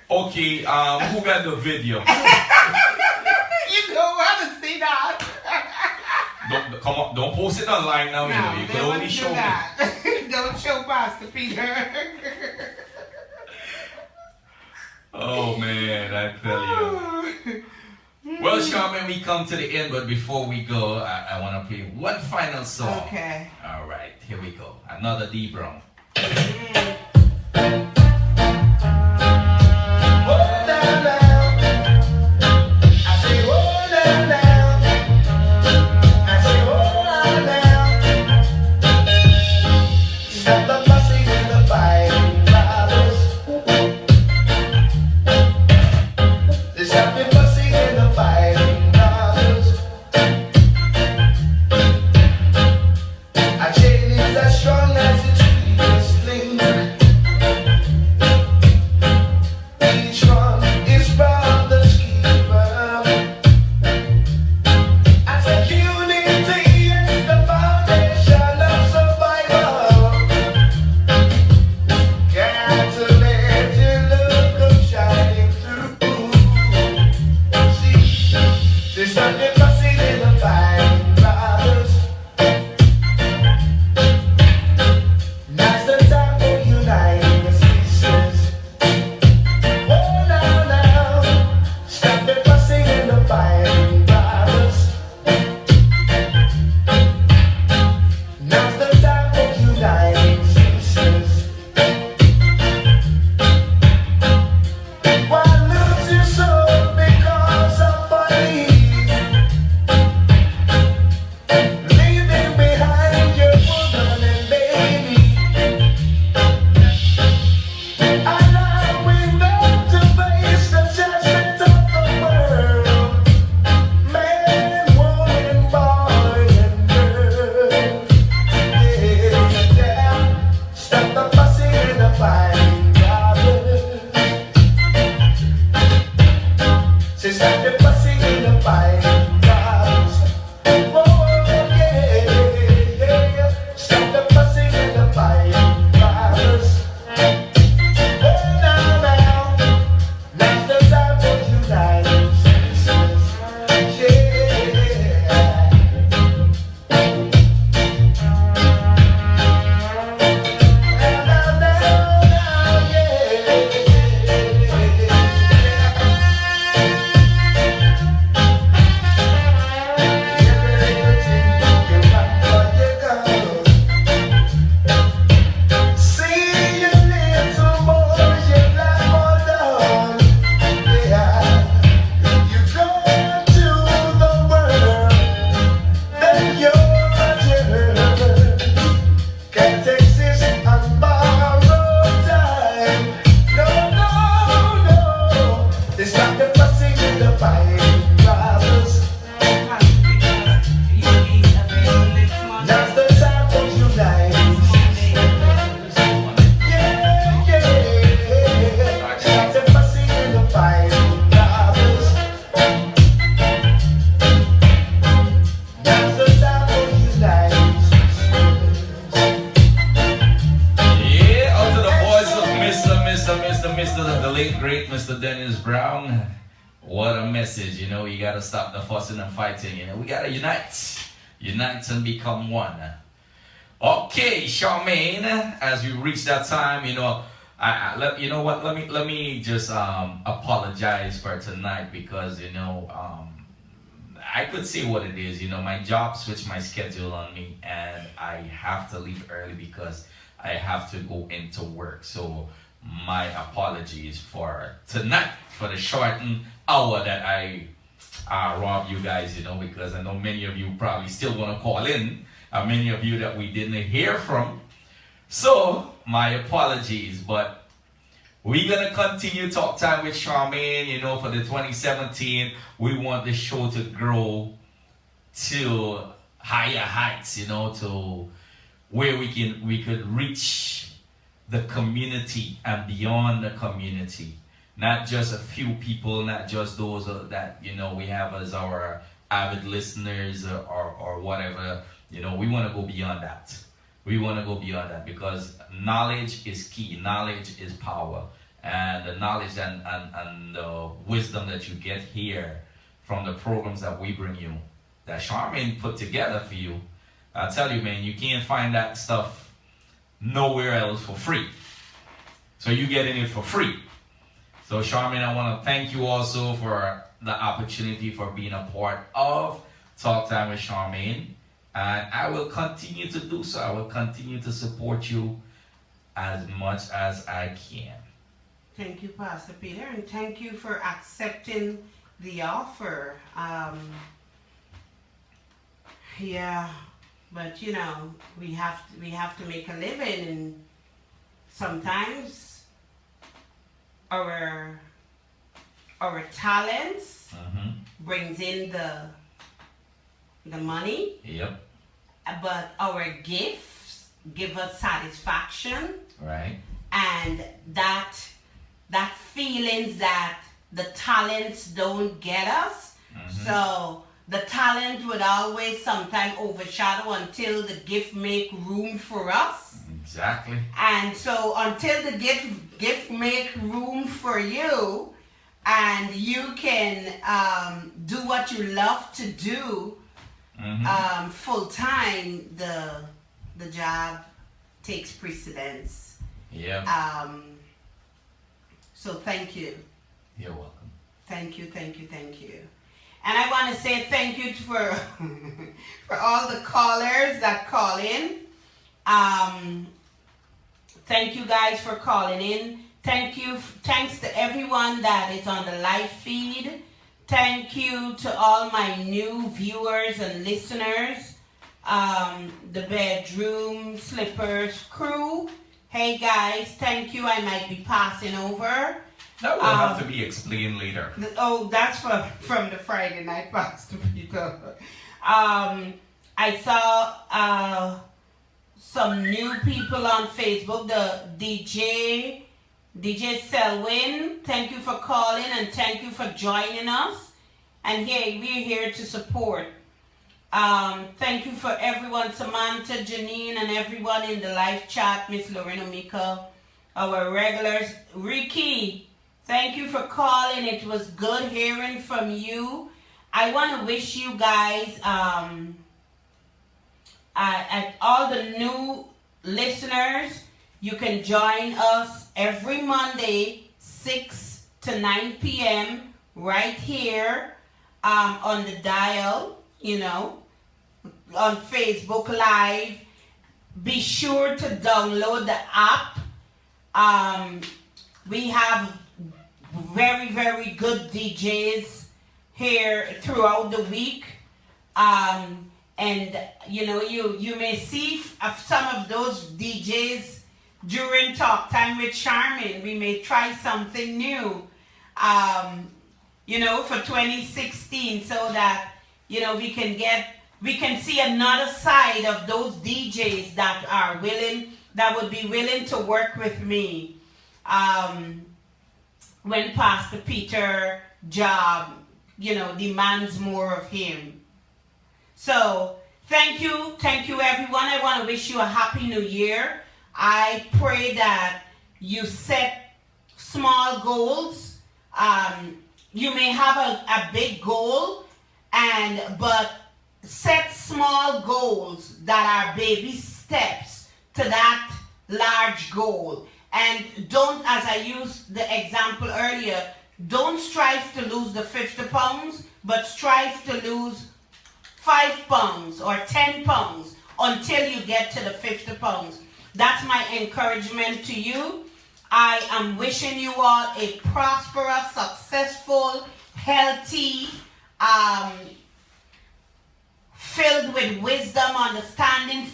Okay, who got the video? You don't want to see that. Come on, don't post it online now. No, You know, you can only show me. Don't show Pastor Peter. Oh man, I tell you. Well, Sharmin, we come to the end, but before we go, I want to play one final song. Okay. All right, here we go. Another D Brown. Strong as a tree, this thing Mrs. Brown, what a message. You know, you gotta stop the fussing and fighting. You know, we gotta unite and become one. Okay, Sharmin, as we reach that time, you know, you know what? Let me just apologize for tonight because you know I could say what it is. You know, my job switched my schedule on me, and I have to leave early because I have to go into work. So my apologies for tonight for the shortened hour that I robbed you guys. You know, because I know many of you probably still want to call in. Many of you that we didn't hear from. So, my apologies, but we're going to continue Talk Time with Sharmin. You know, for the 2017, we want the show to grow to higher heights, you know, to where we could reach the community and beyond the community. Not just a few people, not just those that, you know, we have as our avid listeners or whatever. You know, we want to go beyond that. We want to go beyond that because knowledge is key. Knowledge is power. And the knowledge and the wisdom that you get here from the programs that we bring you, that Sharmin put together for you, I tell you, man, you can't find that stuff nowhere else for free. So you're getting it for free. So Sharmin, I want to thank you also for the opportunity for being a part of Talk Time with Sharmin. And I will continue to do so. I will continue to support you as much as I can. Thank you, Pastor Peter, and thank you for accepting the offer. Yeah, but you know, we have to make a living, and sometimes our talents brings in the money. Yep. But our gifts give us satisfaction. Right. And that feelings that the talents don't get us. So the talent would always sometimes overshadow until the gift make room for us. Exactly. And so until the gift make room for you and you can do what you love to do, full time, the job takes precedence. Yeah. So thank you. You're welcome. Thank you. And I want to say thank you for for all the callers that call in. Thank you guys for calling in. Thanks to everyone that is on the live feed. Thank you to all my new viewers and listeners, the Bedroom Slippers crew. Hey guys, thank you. I might be passing over. That will have to be explained later. That's from the Friday night, Pastor Peter. I saw some new people on Facebook. The DJ Selwyn, thank you for calling and thank you for joining us. And hey, we're here to support. Thank you for everyone, Samantha, Janine, and everyone in the live chat, Miss Lorena Mika, our regulars. Ricky, thank you for calling. It was good hearing from you. I want to wish you guys, at all the new listeners, you can join us every Monday, 6 to 9 p.m. right here on the dial, you know, on Facebook Live. Be sure to download the app. We have very, very good DJs here throughout the week. And, you know, you may see some of those DJs during Talk Time with Sharmin. We may try something new, you know, for 2016 so that, you know, we can see another side of those DJs that would be willing to work with me when Pastor Peter's job, you know, demands more of him. So, thank you everyone. I want to wish you a happy new year. I pray that you set small goals You may have a big goal, but set small goals that are baby steps to that large goal. And don't, as I used the example earlier, don't strive to lose the 50 pounds, but strive to lose 5 pounds or 10 pounds until you get to the 50 pounds. That's my encouragement to you. I am wishing you all a prosperous, successful, healthy, filled with wisdom, understanding,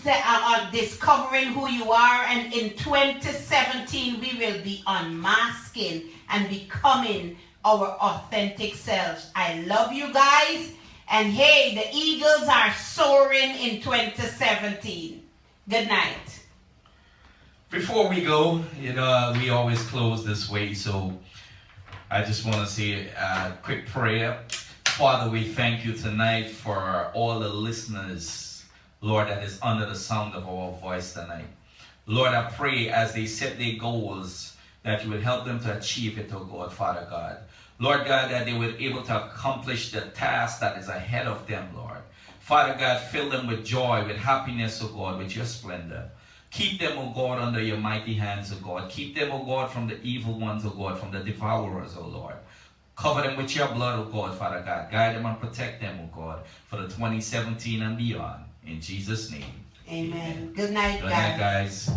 discovering who you are. And in 2017, we will be unmasking and becoming our authentic selves. I love you guys. And hey, the eagles are soaring in 2017. Good night. Before we go, we always close this way, so I just want to say a quick prayer. Father, we thank you tonight for all the listeners, Lord, that is under the sound of our voice tonight. Lord, I pray as they set their goals that you would help them to achieve it, oh God, Father God. Lord God, that they will be able to accomplish the task that is ahead of them, Lord. Father God, fill them with joy, with happiness, oh God, with your splendor. Keep them, O God, under your mighty hands, O God. Keep them, O God, from the evil ones, O God, from the devourers, O Lord. Cover them with your blood, O God, Father God. Guide them and protect them, O God, for the 2017 and beyond. In Jesus' name. Amen. Good night, Good night, guys.